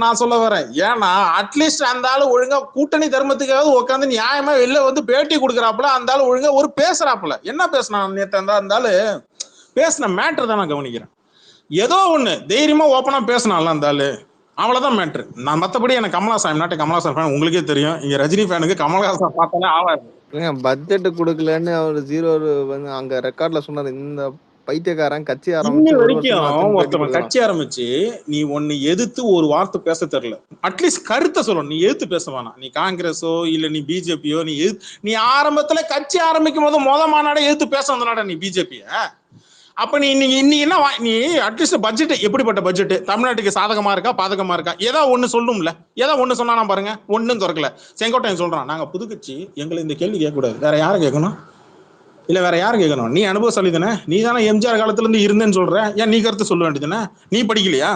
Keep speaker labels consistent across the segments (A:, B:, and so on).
A: நான் சொல்ல வரேன். ஏன்னா அட்லீஸ்ட் அந்த ஆளு ஒழுங்கா கூட்டணி தர்மத்துக்காவது உட்காந்து நியாயமா வெளில வந்து பேட்டி கொடுக்குறாப்புல, அந்த ஆளு ஒழுங்கா ஒரு பேசுறாப்புல. என்ன பேசினான் நேத்து அந்த ஆளு? பேசின மேட்டர் தான் நான் கவனிக்கிறேன். ஏதோ ஒண்ணு தைரியமா ஓப்பனா பேசினான்ல அந்த ஆளு, அவ்வளவுதான் மேட்ரு. நான் மத்தபடி எனக்கு கமலஹாசன் நாட்டு கமலஹாசன் ஃபேன் உங்களுக்கே தெரியும். இங்க ரஜினி ஃபேனுக்கு கமலஹாசன் பார்த்தாலே ஆவாது.
B: பட்ஜெட் கொடுக்கலன்னு அவர் ஜீரோ வந்து அங்க ரெக்கார்ட்ல சொன்னாரு. இந்த பைத்தியக்காரன் கட்சி
A: இன்னி
B: ஆரம்பிச்சு 1 வருஷம்
A: வரைக்கும்
B: ஆச்சுன்னு பேட்டி
A: ஒருத்தவன்
B: கொடுக்குறான்.
A: கட்சி ஆரம்பிச்சு நீ ஒன்னு எதிர்த்து ஒரு வார்த்தை பேச தெரியல, அட்லீஸ்ட் கருத்தை சொல்லணும். நீ எதிர்த்து பேச வேணாம். நீ காங்கிரஸோ இல்ல நீ பிஜேபியோ நீ ஆரம்பத்துல கட்சி ஆரம்பிக்கும் போது மாநாட எதிர்த்து பேச வந்தனாட நீ பிஜேபிய. அப்ப நீ இன்னைக்கு என்ன நீ அட்லீஸ்ட் பட்ஜெட் எப்படிப்பட்ட பட்ஜெட், தமிழ்நாட்டுக்கு சாதகமா இருக்கா பாதகமா இருக்கா, ஏதோ ஒண்ணு சொல்லும்ல. ஏதோ ஒண்ணு சொன்னா பாருங்க, ஒண்ணும் திறக்கல. செங்கோட்டையன் சொல்றான் நாங்க புதுக்கட்சி, எங்களை இந்த கேள்வி கேட்க கூடாது, வேற யாரை கேட்கணும்? இல்ல வேற யாரும் கேட்கணும்? நீ அனுபவசாலி தானே, நீ தானே எம்ஜிஆர் காலத்துல இருந்து இருந்தேன்னு சொல்ற, ஏன் நீ கருத்து சொல்ல வேண்டியதுதானே? நீ படிக்கலையா?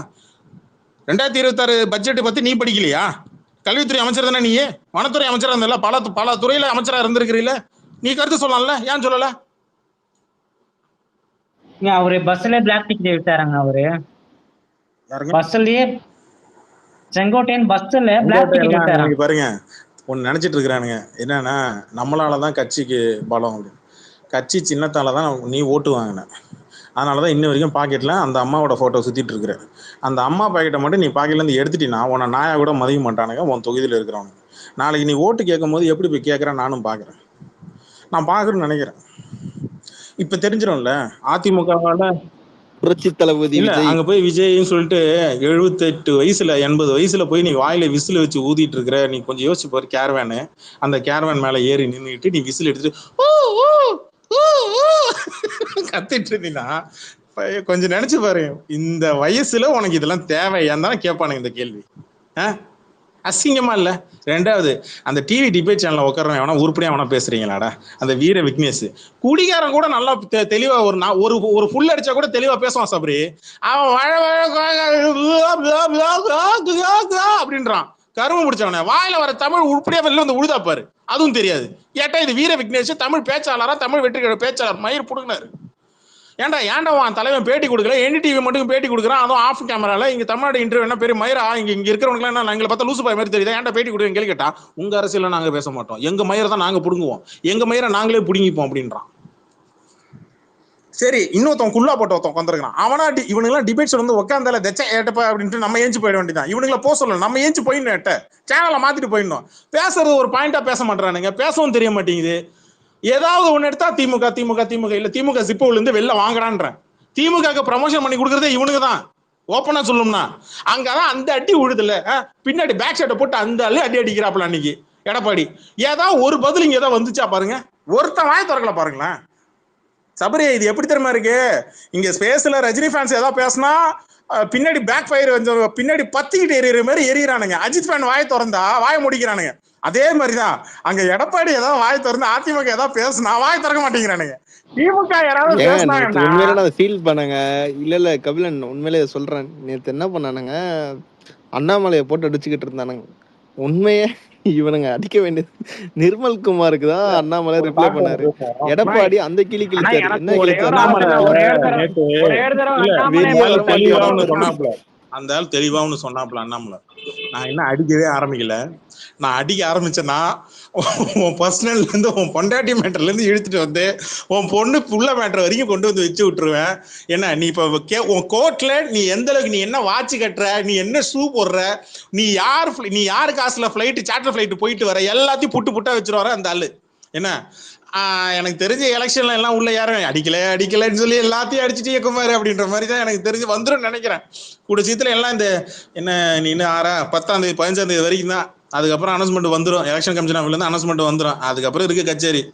A: 2026 பட்ஜெட் பத்தி நீ படிக்கலையா? கல்வித்துறை அமைச்சர் தானே நீ, வனத்துறை அமைச்சரா இருந்தல, பல துறையில அமைச்சரா இருந்திருக்கிறீல, நீ கருத்து சொல்லலாம்ல, ஏன் சொல்லல?
C: அவரு பஸ்ல பிளாக் டிக்கெட் விட்டாராங்க. அவரு பஸ்லயே செங்கோட்டையன் பஸ்ல பிளாக் டிக்கெட் விட்டாராங்க.
A: பாருங்க ஒன்னு நினைச்சிட்டு இருக்கிறானுங்க என்னன்னா, நம்மளாலதான் கட்சிக்கு பலம் அப்படின்னு. கட்சி சின்னத்தால தான் நீ ஓட்டு வாங்கின, அதனாலதான் இன்ன வரைக்கும் பாக்கெட்ல அந்த அம்மாவோட போட்டோ சுத்திட்டு இருக்கிற. அந்த அம்மா பாக்கெட்டை மட்டும் நீ பாக்கெட்ல இருந்து எடுத்துட்டீங்கன்னா உன்னை நாயா கூட மதிக்க மாட்டானுங்க உன் தொகுதியில் இருக்கிறவங்க. நாளைக்கு நீ ஓட்டு கேட்கும் போது எப்படி போய் கேட்கறேன் நானும் பாக்குறேன், நான் பாக்குறேன்னு நினைக்கிறேன். இப்ப தெரிஞ்சிடும்ல அதிமுகவால
B: புரட்சி தளபதி
A: இல்ல
B: விஜய்
A: அங்க போய் விஜய்ன்னு சொல்லிட்டு 78 வயசுல 80 வயசுல போய் நீ வாயில விசில் வச்சு ஊதிட்டு இருக்கிற. நீ கொஞ்சம் யோசிச்சு பாரு, கேரவேனு அந்த கேரவேன் மேல ஏறி நின்றுட்டு நீ விசில் எடுத்துட்டு கத்திட்டு இருந்தீங்கன்னா கொஞ்சம் நினைச்சு பாரு, இந்த வயசுல உனக்கு இதெல்லாம் தேவையான்னு தானே கேட்பானுங்க இந்த கேள்வி. அசிங்கமா இல்ல? ரெண்டாவது, அந்த டிவி டிபேட் சேனல்ல உட்காரவன் எவனா உருப்படியா எவனா பேசுறீங்களாடா? அந்த வீர விக்னேஷ் குடிகாரன் கூட நல்லா தெளிவா ஒரு புல் அடிச்சா கூட தெளிவா பேசுவான் சபரி. அவன் அப்படின்றான் கரும முடிச்சவன. வாயில வர தமிழ் உருப்படியா வெளில வந்து உழுதா பாரு, அதுவும் தெரியாது. ஏட்டா இது வீர விக்னேஷ் தமிழ் பேச்சாளரா, தமிழ் வெற்றி பேச்சாளர் மயிர் புடுங்கினாரு. ஏன்டா உன் தலைவன் பேட்டி கொடுக்கல, என்டிடிவி மட்டும் பேட்டி கொடுக்குறான், அதுவும் ஆஃப் கேமரால. இங்க தமிழ்நாடு இன்டர்வியூ என்ன பெரிய மயிரா? இங்க இருக்கிறவங்க என்ன எங்களை பார்த்தா லூசு பாய் மாதிரி தெரியுதா? ஏன்டா பேட்டி கொடுக்க கேள்வி கேட்டா, உங்க அரசியல நாங்க பேச மாட்டோம், எங்க மயிரை தான் நாங்க புடுங்குவோம், எங்க மயிரை நாங்களே புடுங்கிப்போம் அப்படின்றான். சரி, இன்னொருத்தன் குள்ளா போட்டு ஒருத்தன் வந்துருக்கான், அவனா இவனுங்களாம் டிபேட்ஸ் வந்து உட்காந்தால தச்சா ஏட்டப்பா அப்படின்ட்டு நம்ம ஏஞ்சி போயிட வேண்டியதான். இவனுங்களை போக சொல்லணும், நம்ம ஏஞ்சி போயிடணும், ஏட்ட சேனலை மாத்திட்டு போயிடணும். பேசுறது ஒரு பாயிண்டா பேச மாட்டானுங்க, பேசவும் தெரிய மாட்டேங்குது. ஏதாவது ஒண்ணு எடுத்தா திமுக திமுக திமுக இல்ல திமுக ஜிப்போல இருந்து வெளில வாங்குறான்ற. திமுக ப்ரமோஷன் பண்ணி கொடுக்கறதே இவனுக்கு தான். ஓப்பனா சொல்லணும்னா அங்கதான் அந்த அடி உழுதுல, பின்னாடி பேக் ஷாட்டை போட்டு அந்த அடி அடிக்கிறாப்புல அன்னைக்கு எடப்பாடி. ஏதாவது ஒரு பதில் இங்க ஏதாவது வந்துச்சா பாருங்க, ஒருத்தன் வாய திறக்கல பாருங்களேன். சபரி இது எப்படி தெரியுமா இருக்கு, இங்க ஸ்பேஸ்ல ரஜினி ஃபேன்ஸ் ஏதாவது பேசினா பின்னாடி பேக் ஃபயர் பின்னாடி பத்திக்கிட்டு எரியற மாதிரி எரியறானுங்க. அஜித் ஃபேன் வாய திறந்தா வாய முடிக்கிறானுங்க. அதே மாதிரிதான் அங்க எடப்பாடி ஏதாவது வாய் திறந்து அதிமுக ஏதாவது பேசுனா வாய் திறக்க மாட்டேங்கிறானுங்க. திமுக யாராவது பேசினாங்கன்னா
B: உண்மையில நான் ஃபீல் பண்ணாங்க. இல்ல கபிலன் உண்மையிலே சொல்றேன், நேத்து என்ன பண்ணானுங்க, அண்ணாமலையை போட்டு அடிச்சுக்கிட்டு இருந்தானுங்க. உண்மையே இவனுங்க அடிக்க வேண்டியது நிர்மல் குமாருக்கு தான் அண்ணாமலை ரிப்ளை பண்ணாரு. எடப்பாடி அந்த கிளி கிழிச்சாரு. என்ன
A: சொன்னாப்ல அந்த ஆள் தெளிவான்னு சொன்னாப்ல அண்ணாமலை, நான் என்ன அடிக்கவே ஆரம்பிக்கல, நான் அடிக்க ஆரம்பிச்சேன்னா உன் பர்சனல்ல இருந்து உன் பொண்டாட்டி மேட்டர்ல இருந்து இழுத்துட்டு வந்து உன் பொண்ணு புள்ள மேட்டர் வரைக்கும் கொண்டு வந்து வச்சு விட்டுருவேன். என்ன நீ இப்ப உன் கோர்ட்ல நீ எந்த அளவுக்கு, நீ என்ன வாட்ச் கட்டுற, நீ என்ன ஷூ போடுற, நீ யாரு காசுல பிளைட் சார்ட்டர் பிளைட் போயிட்டு வர, எல்லாத்தையும் புட்டா வச்சுட்டு வர அந்த ஆளு. என்ன எனக்கு தெரிஞ்ச எலெக்ஷன்ல எல்லாம் உள்ள யாரும் அடிக்கலன்னு சொல்லி எல்லாத்தையும் அடிச்சுட்டு இயக்குமாரு அப்படின்ற மாதிரி தான் எனக்கு தெரிஞ்சு வந்துடும் நினைக்கிறேன். கூட சீத்துல எல்லாம் இந்த என்ன நீ இன்னும் 10ஆம் தேதி 15ஆம் தேதி வரைக்கும் தான், அதுக்கப்புறம் அனௌன்ஸ்மெண்ட் வந்துடும், எலெக்ஷன் கமிஷன் ஆஃபீஸ்ல இருந்து அனௌன்ஸ்மெண்ட் வந்துடும், அதுக்கப்புறம் இருக்கு கச்சேரி.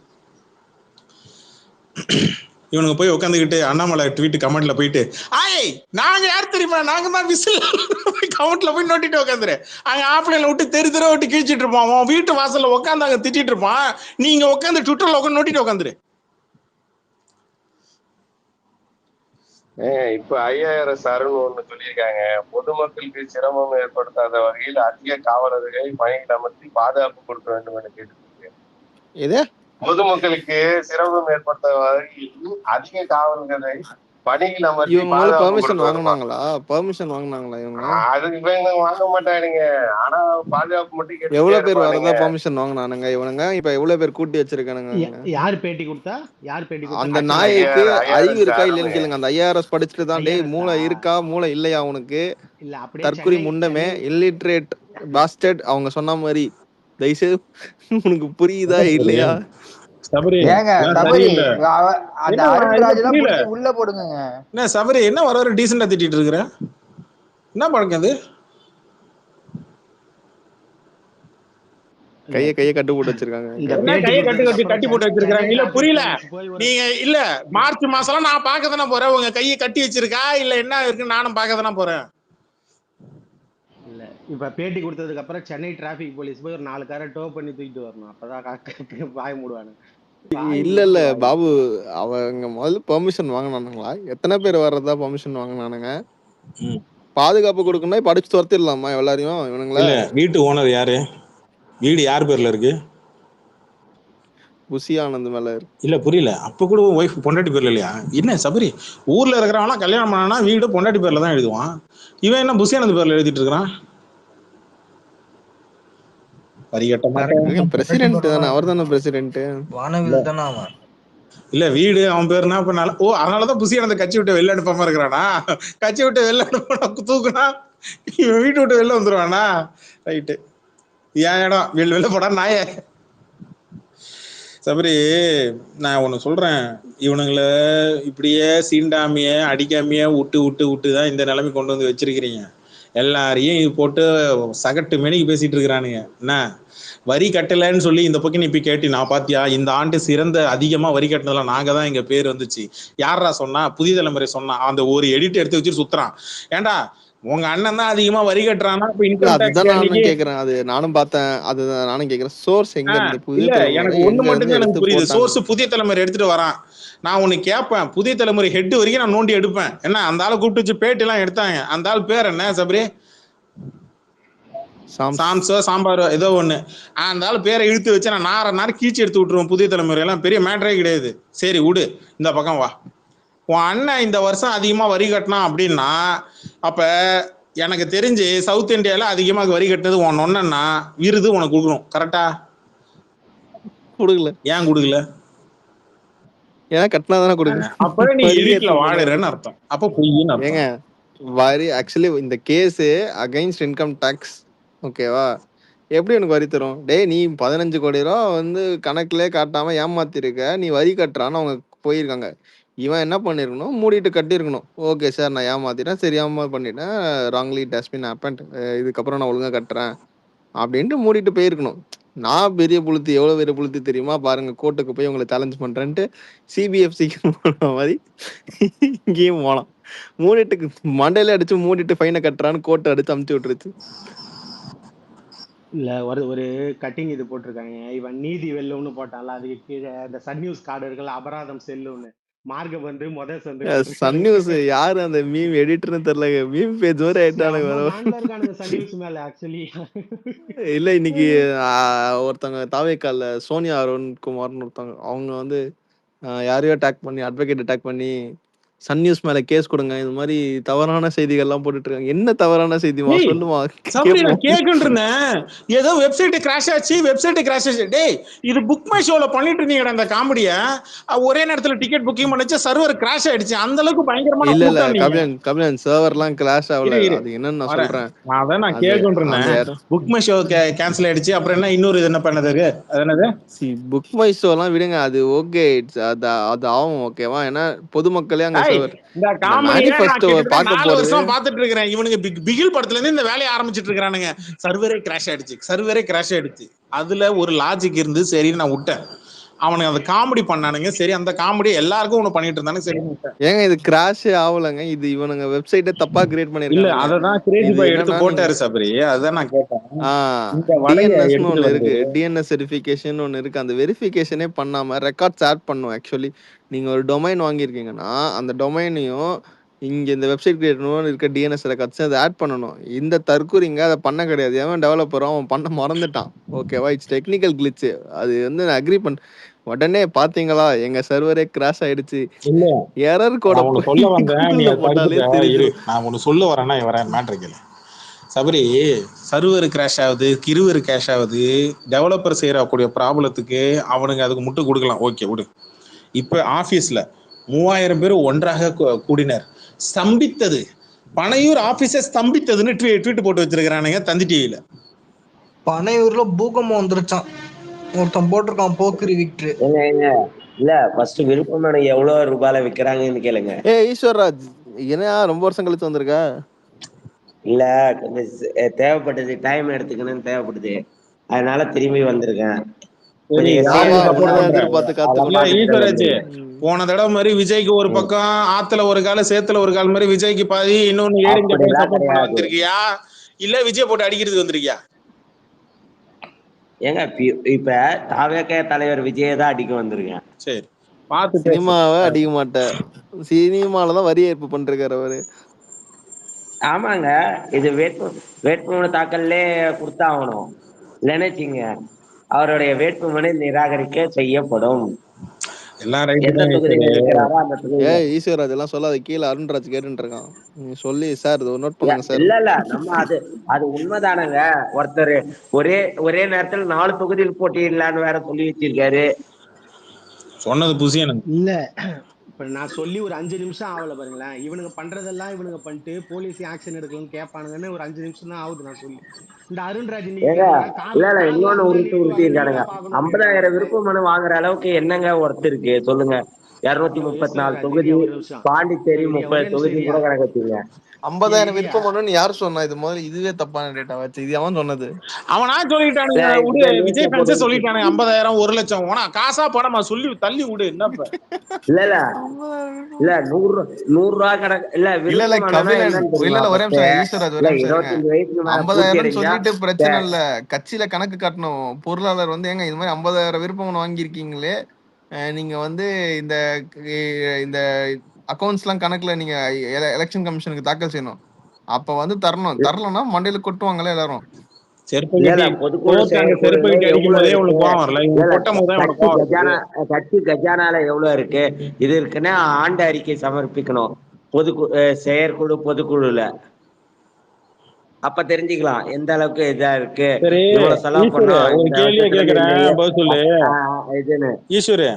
A: இவனுங்க போய் உட்காந்துக்கிட்டு அண்ணாமலை ட்வீட் கமெண்ட்ல போயிட்டு நாங்க யார் தெரியுமா, நாங்க தான் விசில் கமெண்ட்ல போய் நோட்டிட்டு உட்காந்துரு. அங்க ஆப்லைன்ல விட்டு தெரு விட்டு கிழிச்சிட்டு இருப்பான், அவன் வீட்டு வாசல்ல உட்காந்து அங்க திட்டிட்டு இருப்பான், நீங்க உட்காந்து ட்விட்டர்ல உட்காந்து நோட்டிட்டு உட்காந்துரு.
D: இப்ப ஐஏஆர்எஸ் அருண் ஒண்ணு சொல்லியிருக்காங்க, பொதுமக்களுக்கு சிரமம் ஏற்படுத்தாத வகையில் அதிக காவலர்களை பணியில் அமர்த்தி பாதுகாப்பு கொடுக்க வேண்டும் என கேட்டு, பொதுமக்களுக்கு சிரமம் ஏற்படுத்தாத வகையில் அதிக காவலர்களை பணியில் அமர்த்தி
B: இவங்க முதல்ல
D: பாதுகாப்பு
B: பெர்மிஷன்
D: கொடுக்கணுமா?
B: வாங்குனாங்களா இவங்க?
D: அதுக்கு இவங்க வாங்க மாட்டானுங்க. ஆனா பாதுகாப்பு மட்டும் கேட்டுட்டே
B: எவ்வளவு பேர்
D: இருப்பானுங்க.
B: வரதா பெர்மிஷன் வாங்கினானுங்க இவனுங்க? இப்ப எவ்வளவு பேர் கூட்டி வச்சிருக்கானுங்க?
E: யார் பேட்டி கொடுத்தா?
B: அந்த
E: Actually,
B: நாய்க்கு
D: ஐயா
B: அறிவு இருக்கா
D: சார்
B: இல்லையான்னு கேளுங்க. அந்த ஐஆர்எஸ் படிச்சுட்டு தான் டேய்
E: IRS
B: மூளை
E: ஆ?
B: இருக்கா மூளை இல்லையா உனக்கு
E: இல்ல அப்படியே
B: தற்குறி முண்டமே இல்லிட்ரேட் பாஸ்டர்ட் அவங்க சொன்ன மாதிரி தயவுசெய்து உனக்கு புரியுதா இல்லையா?
A: சபரி
F: ஏங்க
A: நான்
F: சபரி
A: சரியில்லை.
F: அந்த
A: என்ன
F: அருண்ராஜ் எல்லாம்
A: புரியல.
F: புடிச்சு உள்ள போடுங்க.
A: என்ன சபரி என்ன வர டீசெண்டா திட்டிட்டு இருக்கிற? என்ன பழக்கம் அது?
B: கையை கட்டு போட்டு வச்சிருக்காங்க.
A: என்ன கையை கட்டி போட்டு வச்சிருக்காங்க? இல்ல புரியல. நீங்க இல்ல மார்ச் மாசம் நான் பார்க்க தானே போறேன். உங்க கையை கட்டி வச்சிருக்கா இல்ல என்ன இருக்கு நானும் பார்க்க தானே போறேன்.
E: இல்ல இப்ப பேட்டி கொடுத்ததுக்கு அப்புறம் சென்னை டிராபிக் போலீஸ் போய் ஒரு 4 காரை டோ பண்ணி தூக்கிட்டு வரணும். அப்பதான் வாய் மூடுவானு.
B: இல்ல பாபு அவங்க முதல்ல பெர்மிஷன் வாங்கினானுங்களா? எத்தனை பேர் வர்றதா பெர்மிஷன் வாங்கினானுங்க? பாதுகாப்பு கொடுக்கணும் இப்ப அடிச்சு துரத்திடலாமா எல்லாரையும் இவனுங்களா?
A: இல்ல வீட்டு ஓனர் யாரு? வீடு யார் பேர்ல இருக்கு?
B: புசி ஆனந்த் மேல இருக்கு.
A: இல்ல புரியல. அப்ப கூட ஒய்ஃப் பொண்டாட்டி பேர்ல இல்லையா? என்ன சபரி ஊர்ல இருக்கிறவனா கல்யாணம் பண்ணா வீடு பொண்டாட்டி பேர்ல தான் எழுதுவான். இவன் என்ன புசியானந்த் பேர்ல எழுதிட்டு இருக்கிறான்?
B: பிரசிடென்ட் தானே, அவர் தானே பிரசிடென்ட்.
F: வானவில் தானே அவன்.
A: இல்ல வீடு அவன் பேருனா இப்ப ஓ அதனாலதான் புசியானந்த கட்சி விட்டு வெளில அனுப்பாம இருக்கிறானா? கட்சி விட்டு வெளில அனுப்பா தூக்குனா இவன் வீட்டு விட்டு வெளில வந்துருவானா? ரைட்டு ஏன் இடம் வெளில போடா நாயே. சபரி நான் ஒண்ணு சொல்றேன். இவனுங்களை இப்படியே சீண்டாமைய அடிக்காமைய விட்டு தான் இந்த நிலைமை கொண்டு வந்து வச்சிருக்கிறீங்க. எல்லாரையும் இது போட்டு சகட்டு மேனிக்கு பேசிட்டு இருக்கிறானுங்க. என்ன வரி கட்டலைன்னு சொல்லி இந்த பக்கம் நீ போய் கேட்டி நான் பாத்தியா இந்த ஆண்டு சிறந்த அதிகமா வரி கட்டினதுல நாங்க தான் எங்க பேர் வந்துச்சு. யாரா சொன்னா? புதிய தலைமுறை சொன்னா. அந்த ஒரு எடிட் எடுத்து வச்சு சுத்துறான். ஏண்டா உங்க அண்ணன் தான் அதிகமா வரி கட்டுறான்னா
B: அதுதான் நானும் கேக்குறேன். அது நானும் பார்த்தேன். அதுதான் நானும் கேக்குறேன். சோர்ஸ் எங்க இருந்து? புதிய தலைமுறை
A: எனக்கு ஒண்ணு மட்டும் தான் எனக்கு புரியுது. சோர்ஸ் புதிய தலைமுறை எடுத்துட்டு வரான். நான் உன்னை கேட்பேன். புதிய தலைமுறை ஹெட் வரைக்கும் நான் நோண்டி எடுப்பேன். என்ன அந்த ஆளை கூப்பிட்டு வச்சு பேட்டி எல்லாம் எடுத்தாங்க. அந்த ஆள் பேர் என்ன சபரி? சாம்சோ சாம்பாரோ ஏதோ ஒண்ணு. அந்த ஆள் பேரை இழுத்து வச்சு நான் நார கீச்சு எடுத்து விட்டுருவோம். புதிய தலைமுறை எல்லாம் பெரிய மேட்டரே கிடையாது. சரி விடு, இந்த பக்கம் வா. உன் அண்ணன் இந்த வருஷம் அதிகமா வரி கட்டினான் அப்படின்னா அப்ப எனக்கு தெரிஞ்சு சவுத் இந்தியால அதிகமாக வரி கட்டினது உன் ஒன்னா விருது உனக்கு கொடுக்கணும். கரெக்டா?
B: கொடுக்கல.
A: ஏன் கொடுக்கல?
B: ஏன்னா கட்டினா தானே கொடுக்கல.
A: அப்ப நீ எலிட்ல வாழறன்னு அர்த்தம். அப்ப பொய்ன்னு அர்த்தம்.
B: ஏங்க வரி ஆக்சுவலி இந்த கேஸ் அகைன்ஸ்ட் இன்கம் டாக்ஸ். ஓகேவா? எப்படி எனக்கு வரி தரும்? டேய் நீ 15 கோடி ரூபா வந்து கணக்குல காட்டாம ஏமாத்திருக்க, நீ வரி கட்டுறான்னு அவங்க போயிருக்காங்க. இவன் என்ன பண்ணிருக்கணும்? மூடிட்டு கட்டியிருக்கணும். ஓகே சார் நான் ஏமாத்திட்டேன், சரியாம பண்ணிட்டேன், ராங்லி டஸ்பின் ஹேப்பன்ட், இதுக்கப்புறம் நான் ஒழுங்கா கட்டுறேன் அப்படின்ட்டு மூடிட்டு போயிருக்கணும். நான் பெரிய புளுத்தி, எவ்வளவு பெரிய புளுத்தி தெரியுமா பாருங்க, கோர்ட்டுக்கு போய் உங்களை சேலஞ்ச் பண்றேன்ட்டு சிபிஎஃப்சிக்கு போன மாதிரி இங்கேயும் போனான். மூடிட்டு மண்டையில அடிச்சு மூடிட்டு ஃபைனை கட்டுறான்னு கோர்ட்டு அடிச்சு அமுச்சு விட்டுருச்சு.
E: இல்ல ஒரு கட்டிங் இது போட்டிருக்காங்க. இவன் நீதி வெல்லும்னு போட்டான்ல, அதுக்கு கீழே இந்த சன் நியூஸ் கார்டர்கள் அபராதம் செல்லும்னு மார்க்கம் வந்து
B: சன் நியூஸ் யாரு அந்த மீம் எடிட்டர்னு தெரியல. மீம் பேஜ் வரை
E: இருக்கானுங்க சன் நியூஸ் மேல. ஆக்சுவலி
B: இல்ல இன்னைக்கு ஒருத்தவங்க தாவேக்கால சோனியா அருண்குமார்னு ஒருத்தவங்க, அவங்க வந்து யாரையோ அட்டாக் பண்ணி, அட்வொகேட் அட்டாக் பண்ணி சன் நியூஸ் மேல கேஸ் கொடுங்க, இந்த மாதிரி தவறான செய்திகள் எல்லாம் போட்டுட்டு இருக்காங்க. என்ன தவறான செய்திமா சொல்லுமா?
A: ஏதோ வெப்சைட் கிராஷ் ஆச்சு. டேய் இது புக் மை ஷோல பண்ணிட்டு இருந்தீங்கடா இந்த காமெடிய. ஒரே நேரத்துல டிக்கெட் புக்கிங் பண்ணிச்சு, சர்வர் கிராஷ் ஆயிடுச்சு. அந்த அளவுக்கு பயங்கரமான
B: இல்ல கபிலன் சர்வர்லாம் கிராஷ் ஆகல. அது என்னன்னு நான் சொல்றேன்.
A: அதான் நான் கேக்குறேன். புக் மை ஷோ கேன்சல் ஆயிடுச்சு. அப்புறம் என்ன இன்னொரு இது என்ன பண்ணது? அது என்னது?
B: புக் மை ஷோ எல்லாம் விடுங்க, அது ஓகே, அது ஆகும். ஓகேவா? ஏன்னா பொதுமக்களே அங்க
A: பாத்துட்டு இருக்கிறேன். இவனுங்க பிகில் படத்துல இருந்து இந்த வேலையை ஆரம்பிச்சிட்டு இருக்கானுங்க. சர்வரே கிராஷ் ஆயிடுச்சு. அதுல ஒரு லாஜிக் இருந்து சரி நான் விட்டேன். அவனுக்கு அந்த காமெடி பண்ணானுங்க. சரி அந்த காமெடி எல்லாருக்கும் ஒண்ணு பண்ணிட்டு இருந்தானுங்க. சரி
B: ஏங்க இது கிராஷ் ஆகலங்க. இது இவனுங்க வெப்சைட்டை தப்பா கிரியேட் பண்ணிருக்காங்க.
A: இல்ல அததான் கிரேசி பாய் எடுத்து போட்டாரு சபரி. அதான் நான் கேட்டேன்.
B: டிஎன்எஸ் ஒன்னு இருக்கு, டிஎன்எஸ் வெரிஃபிகேஷன் ஒன்னு இருக்கு. அந்த வெரிஃபிகேஷனே பண்ணாம ரெக்கார்ட்ஸ் ஆட் பண்ணும். ஆக்சுவலி நீங்க ஒரு டொமைன் வாங்கியிருக்கீங்கன்னா அந்த டொமைனையும் இங்க இந்த வெப்சைட் கிரியேட் இருக்க டிஎன்எஸ் ரெக்கார்ட்ஸ் அதை ஆட் பண்ணணும். இந்த தற்கூரிங்க அதை பண்ண கிடையாது. எவன் டெவலப்பரும் அவன் பண்ண மறந்துட்டான். ஓகேவா? It's technical glitch. அது வந்து நான் அக்ரி பண்ண உடனே பாத்தீங்களா எங்க சர்வரே கிராஷ் ஆயிடுச்சு,
A: இல்ல
B: எரர் கோட
A: நான் ஒண்ணு
B: போய்
A: சொல்ல வந்தேன், நீ
B: கூகுள்ல
A: அதை
B: போட்டாலே
A: தடுத்துட்ட. இரு,
B: தெரிஞ்சிடும்.
A: நான் ஒண்ணு சொல்ல வரேன்னா வரேன் மேட்ரு கேளு. சபரி, சர்வர் கிராஷ் ஆகுது, கிருவர் கிராஷ் ஆகுது, டெவலப்பர் செய்யக்கூடிய ப்ராப்ளத்துக்கு அவனுங்க அதுக்கு முட்டு கொடுக்கலாம், ஓகே விடு. இப்ப ஆபீஸ்ல 3000 பேர் ஒன்றாக கூடினர், ஸ்தம்பித்தது, பனையூர் ஆபீஸை ஸ்தம்பித்ததுன்னு ட்வீட் போட்டு வச்சிருக்கிறானுங்க தந்தி டிவியில.
F: பனையூர்ல பூகம்பம் வந்துருச்சான், ஒருத்தன் போட்டிருக்கான் போக்கிரி விக்டர்.
G: ஏங்க இல்ல ஃபர்ஸ்ட் விருப்பமான எவ்வளவு ரூபாயில விக்கிறாங்கன்னு கேளுங்க.
B: ஈஸ்வர்ராஜ் என்ன ரொம்ப வருஷம் கழிச்சு வந்திருக்க?
G: இல்ல கொஞ்சம் தேவைப்பட்டது, டைம் எடுத்துக்கணும்னு தேவைப்படுது, அதனால திரும்பி வந்திருக்கேன்.
B: எதிர்பார்த்து
A: போன தடவை மாதிரி விஜய்க்கு ஒரு பக்கம் ஆத்துல ஒரு கால சேத்துல ஒரு கால் மாதிரி விஜய்க்கு பாதி இன்னொன்னு சப்போர்ட் பண்ண வந்திருக்கியா, இல்ல விஜய் போட்டு அடிக்கிறதுக்கு வந்திருக்கியா?
G: ஏங்க இப்ப தாவேக தலைவர் விஜய் தான் அடிக்க வந்திருக்கேன்.
A: சரி பாத்து.
B: சினிமாவை அடிக்க மாட்டேன், சினிமாலதான் வரி ஏற்பு பண்றாரு அவரு.
G: ஆமாங்க, இது வேட்புமனு தாக்கல்லே கொடுத்தாகணும், இல்லைன்னு அவருடைய வேட்புமனு நிராகரிக்க செய்யப்படும்.
B: ஈஸ்வரராஜ் எல்லாம் சொல்லாத, கீழே அருண்ராஜ் கேட்டு இருக்கான், நீங்க சொல்லி சார் நோட் பண்ணுங்க சார்.
G: இல்ல நம்ம அது உண்மைதானங்க. ஒருத்தர் ஒரே நேரத்தில் 4 தொகுதியில் போட்டியிடலான்னு வேற சொல்லி வச்சிருக்காரு.
A: சொன்னது புசி எனக்கு
E: இல்ல. இப்ப நான் சொல்லி ஒரு 5 நிமிஷம் ஆகல பாருங்களேன், இவனுங்க பண்றதெல்லாம் இவனுங்க பண்ணிட்டு போலீஸ் ஆக்ஷன் எடுக்கலன்னு கேட்பானுங்கன்னு ஒரு 5 நிமிஷம் தான் ஆகுது நான் சொல்லி. இந்த அருண்ராஜ்
G: இன்னொன்னு உறுத்தி இருக்கானுங்க, 50,000 விருப்ப மனு வாங்குற அளவுக்கு என்னங்க ஒர்த் இருக்கு சொல்லுங்க. 234 தொகுதி, பாண்டிச்சேரி 30 தொகுதி கூட கணக்கு வச்சுங்க.
B: 50,000 விருப்பம் பண்ணு யாரு சொன்னா? இது முதல்ல இதுவே தப்பான டேட்டா வச்சு, இது அவன் சொன்னது.
A: அவனா சொல்லிட்டானுங்க, விஜய் ஃபேன்ஸே சொல்லிட்டானுங்க 50,000 1,00,000 ஓனா காசா பணமா சொல்லி தள்ளி விடு. என்னப்ப
G: இல்ல 100 ரூபாய் கணக்கு
B: இல்ல கபிலன் இல்ல ஒரே நிமிஷம் ஈஸ்வரராஜ் ஒரே நிமிஷம். 50,000 சொல்லிட்டு பிரச்சனை இல்ல, கட்சியில கணக்கு காட்டணும். பொருளாளர் வந்து ஏங்க இது மாதிரி 50,000 விருப்பம் வாங்கியிருக்கீங்களே, நீங்க வந்து இந்த அக்கௌண்ட்ஸ் எல்லாம் கணக்குல நீங்க எலெக்ஷன் கமிஷனுக்கு தாக்கல் செய்யணும். அப்ப வந்து தரலன்னா மண்டையில கொட்டுவாங்களே எல்லாரும்.
G: கட்சி கஜானால எவ்வளவு இருக்கு இது இருக்குன்னு ஆண்டு அறிக்கை சமர்ப்பிக்கணும் செயற்குழு பொதுக்குழுல. அப்ப தெரிஞ்சுக்கலாம் எந்த அளவுக்கு இதா இருக்கு, இவ்வளவு செலவு பண்ணோம்.
A: ஈஸ்வரு,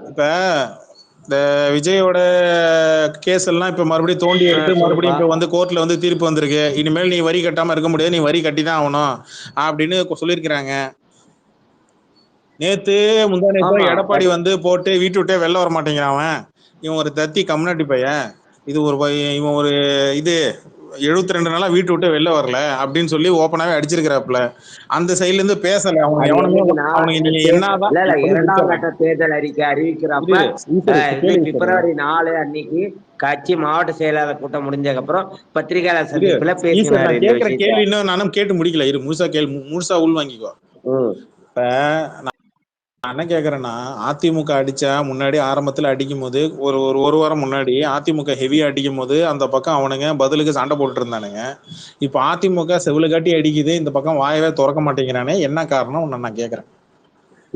A: இப்ப இந்த விஜயோட கேஸ் எல்லாம் இப்ப மறுபடியும் தோண்டி எடுத்து மறுபடியும் இப்ப வந்து கோர்ட்ல வந்து தீர்ப்பு வந்திருக்கு. இனிமேல் நீ வரி கட்டாம இருக்க முடியாது, நீ வரி கட்டி தான் ஆகணும் அப்படின்னு சொல்லியிருக்கிறாங்க. நேத்து முந்தானேத்து எடப்பாடி வந்து போட்டு வீட்டு விட்டே வெளில வர மாட்டேங்கிறான். இவன் ஒரு தத்தி கம்யூனிட்டி பையன், இவன் ஒரு இது 72 நாளா வீட்டு விட்டு வெளில வரல அப்படின்னு சொல்லி ஓப்பனாவே அடிச்சிருக்கிறாப்புல. அந்த சைட்ல இருந்து பேசல. அவனுக்கு நீங்க என்னதான்
G: தேர்தல் அறிக்கை அறிவிக்கிறப்ப பிப்ரவரி 4 அன்னைக்கு கட்சி மாவட்ட செயலாளர் கூட்டம் முடிஞ்சதுக்கு அப்புறம் பத்திரிகையாளர் சந்திப்புல பேசினாரு.
A: கேட்கிற கேள்வி இன்னும் நானும் கேட்டு முடிக்கல, இரு முழுசா உள் வாங்கிக்கோ. இப்ப நான் என்ன கேக்குறேன்னா, அதிமுக அடிச்சா முன்னாடி ஆரம்பத்துல அடிக்கும் போது ஒரு வாரம் முன்னாடி அதிமுக ஹெவியா அடிக்கும் போது அந்த பக்கம் அவனுங்க பதிலுக்கு சண்டை போட்டு இருந்தானுங்க. இப்ப அதிமுக செவில காட்டி அடிக்குது, இந்த பக்கம் வாயவே திறக்க மாட்டேங்கிறானே, என்ன காரணம் நான் கேக்குறேன்.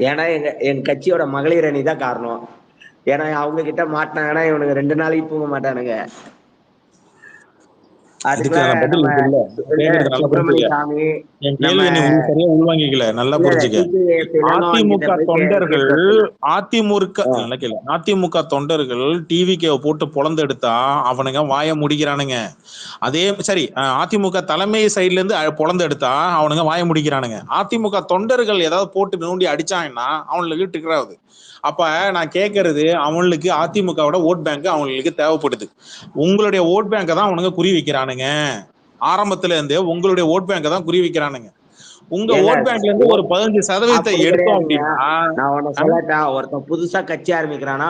G: ஏன்னா எங்க கட்சியோட மகளிர் அணி தான் காரணம். ஏன்னா அவங்க கிட்ட மாட்டினாங்கன்னா இவனுக்கு 2 நாளைக்கு தூங்க மாட்டானுங்க.
A: அதிமுக தொண்டர்கள் டிவிக்கு போட்டு பொளந்தெடுத்தா அவனுங்க வாய முடிக்கிறானுங்க. அதே சரி, அதிமுக தலைமை சைட்ல இருந்து பொளந்தெடுத்தா அவனுங்க வாய முடிக்கிறானுங்க. அதிமுக தொண்டர்கள் ஏதாவது போட்டு நோண்டி அடிச்சாங்கன்னா அவனுக்கு டிக்கராகுது. அப்ப நான் கேட்கறது, அவங்களுக்கு அதிமுகவோட ஓட் பேங்க் அவங்களுக்கு தேவைப்படுது. உங்களுடைய ஓட் பேங்கை தான் அவனுங்க குறி வைக்கிறானுங்க. ஆரம்பத்துல இருந்தே உங்களுடைய ஓட் பேங்கை தான் குறி வைக்கிறானுங்க. உங்க ஓட் பேங்க்ல இருந்து ஒரு 15% எடுத்தோம் அப்படின்னா,
G: நான் உன்னை சொல்லட்டேன், ஒருத்தன் புதுசா கட்சி ஆரம்பிக்கிறானா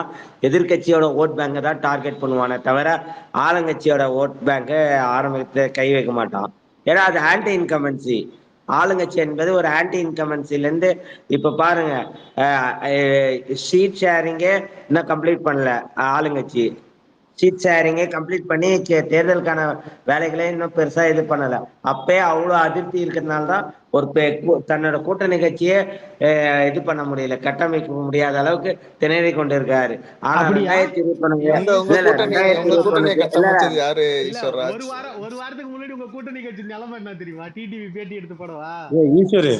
G: எதிர்கட்சியோட ஓட் பேங்கை தான் டார்கெட் பண்ணுவானே தவிர ஆளுங்கட்சியோட ஓட் பேங்கை ஆரம்பித்து கை வைக்க மாட்டான். ஏன்னா அது ஆன்டி இன்கம்பன்சி. ஆளுங்கட்சி என்பது ஒரு ஆன்டி இன்கம்பன்சில இருந்து இப்ப பாருங்க, சீட் ஷேரிங்கே இன்னும் கம்ப்ளீட் பண்ணல ஆளுங்கட்சி. சீட் ஷேரிங்கே கம்ப்ளீட் பண்ணி தேர்தலுக்கான வேலைகளே இன்னும் பெருசா இது பண்ணல. அப்பே அவ்வளவு அதிருப்தி இருக்கிறதுனால தான் தன்னோட கூட்டணி கட்சியே இது பண்ண முடியல, கட்டமைக்க முடியாத அளவுக்கு திணறி கொண்டிருக்காரு. ஆனா
E: அப்படியா?
G: 2021
B: கட்டமைச்சது யாரு
E: இல்ல
B: ஈஸ்வர்ராஜ்?
E: ஒரு வாரத்துக்கு முன்னாடி உங்க கூட்டணி கட்சி நிலைமை என்ன தெரியுமா? டிடிவி பேட்டி எடுத்து போடவா?
A: ஈஸ்வரு,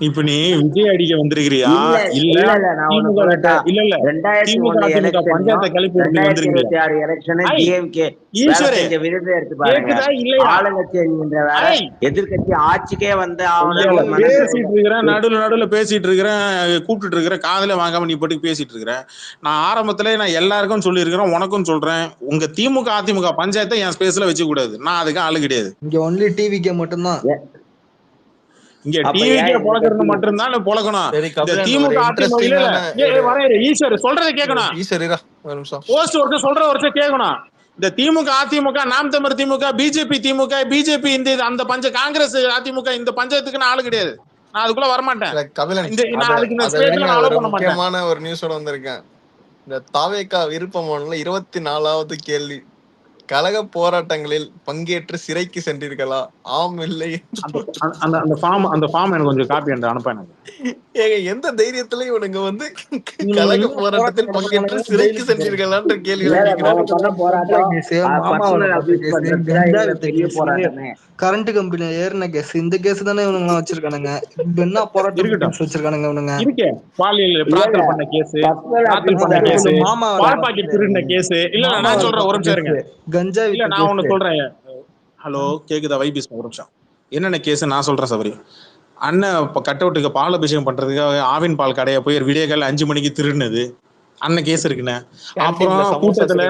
A: இப்ப நீ விஜய் அடிக்க வந்திருக்கிறியா
G: இல்ல
A: இல்ல
G: இல்ல இல்ல நான் ஒண்ணு
A: திமுக
G: சொல்லட்டா,
A: இல்ல இல்ல திமுக
G: 2001
A: அதிமுக
G: எலெக்ஷனையும்
A: பஞ்சாயத்தை கிளப்பி விடுறதுக்கு வந்திருக்கிறியா?
G: 2026 எலெக்ஷனு
A: ஐ
G: டிஎம்கே வேலை
A: ஈஸ்வரு,
G: செஞ்ச விருது எடுத்து பாருங்க.
A: கேக்குதா இல்லையா?
G: ஆளுங்கட்சி என்கின்ற வேற
A: ஐ
G: எதிர்கட்சி ஆட்சிக்கே வந்து
A: ஐயா,
G: ஆகணும்னு மனசு
A: பேசிட்டு இருக்கிறேன், நடுவுல பேசிட்டு இருக்கிறேன், கூப்பிட்டு இருக்கிறேன், காதுல வாங்காம நீ பாட்டுக்கு பேசிட்டு இருக்கிறேன். நான் ஆரம்பத்திலே நான் எல்லாருக்கும் சொல்லியிருக்கிறேன், உனக்கும் சொல்றேன், உங்க திமுக அதிமுக பஞ்சாயத்தை என் ஸ்பேஸ்ல வச்சு கூடாது. நான் அதுக்கு ஆளு கிடையாது.
F: இங்க ஒன்லி டிவிக்கே மட்டும்தான்.
A: இங்க
G: அப்ப
A: டிவிக்கே
G: ஏன்
A: பொழக்கிறது மட்டும்தான் பொழக்கணும்.
B: சரி
A: இந்த
B: கபிலன், ஒரு
A: திமுக அதிமுக இல்ல இல்ல
B: இன்ட்ரெஸ்டிங்கான
A: வரையற ஈஸ்வர் சொல்றதை கேட்கணும்.
B: ஈஸ்வரா ஒரு நிமிஷம்.
A: போஸ்ட் ஒருத்தர் சொல்ற ஒருத்தர் கேட்கணும். இந்த திமுக அதிமுக நாம் தமிழர் திமுக பிஜேபி இந்த அந்த காங்கிரஸ் அதிமுக இந்த பஞ்சாயத்துக்கு ஆளு கிடையாது. நான் அதுக்குள்ள வரமாட்டேன்.
B: கபிலன்,
A: நான் அதுக்கு இந்த
B: அதை
A: ஸ்பேஸ்ல
B: விடுங்க,
A: நான் அலோ
B: ஒரு
A: பண்ண மாட்டேன்.
B: முக்கியமான ஒரு நியூஸோட வந்திருக்கேன். இந்த தாவேகா விருப்பமனுல 24வது கேள்வி, கழக போராட்டங்களில் பங்கேற்று சிறைக்கு சென்றீர்களா? ஆம் இல்லை.
A: அந்த ஃபார்ம் எனக்கு கொஞ்சம் காப்பி அனுப்ப.
B: ஏங்க, எந்த தைரியத்துல இவனுங்க வந்து கழக போராட்டத்தில் பங்கேற்று சிறைக்கு சென்றீர்களான்ற கேள்வி
F: கரண்ட் கம்பெனி ஏறின கேஸ், இந்த கேஸ் தானே இவனுங்க எல்லாம் வச்சிருக்கானுங்க. இப்ப என்ன போராட்டம் வச்சிருக்கானுங்க இவனுங்க?
A: இருக்கே பாலியல் பிராத்தல் பண்ண கேஸ்,
F: மாமா
A: பால் பாக்கெட் திருடின கேஸ். இல்ல நான் சொல்றேன், ஒரு நிமிஷம் இருங்க.
F: கஞ்சா
A: இல்ல நான் ஒண்ணு சொல்றேன். ஹலோ கேக்குதா? வைபிஸ் ஒரு நிமிஷம். என்னென்ன கேஸ் நான் சொல்றேன் சபரி. அண்ணன் கட் அவுட்டுக்கு பால் அபிஷேகம் பண்றதுக்கு ஆவின் பால் கடையை போய் விடியகால 5 மணிக்கு திருடினது அண்ணன் கேஸ் இருக்குண்ணே. அப்புறம் கூட்டத்துல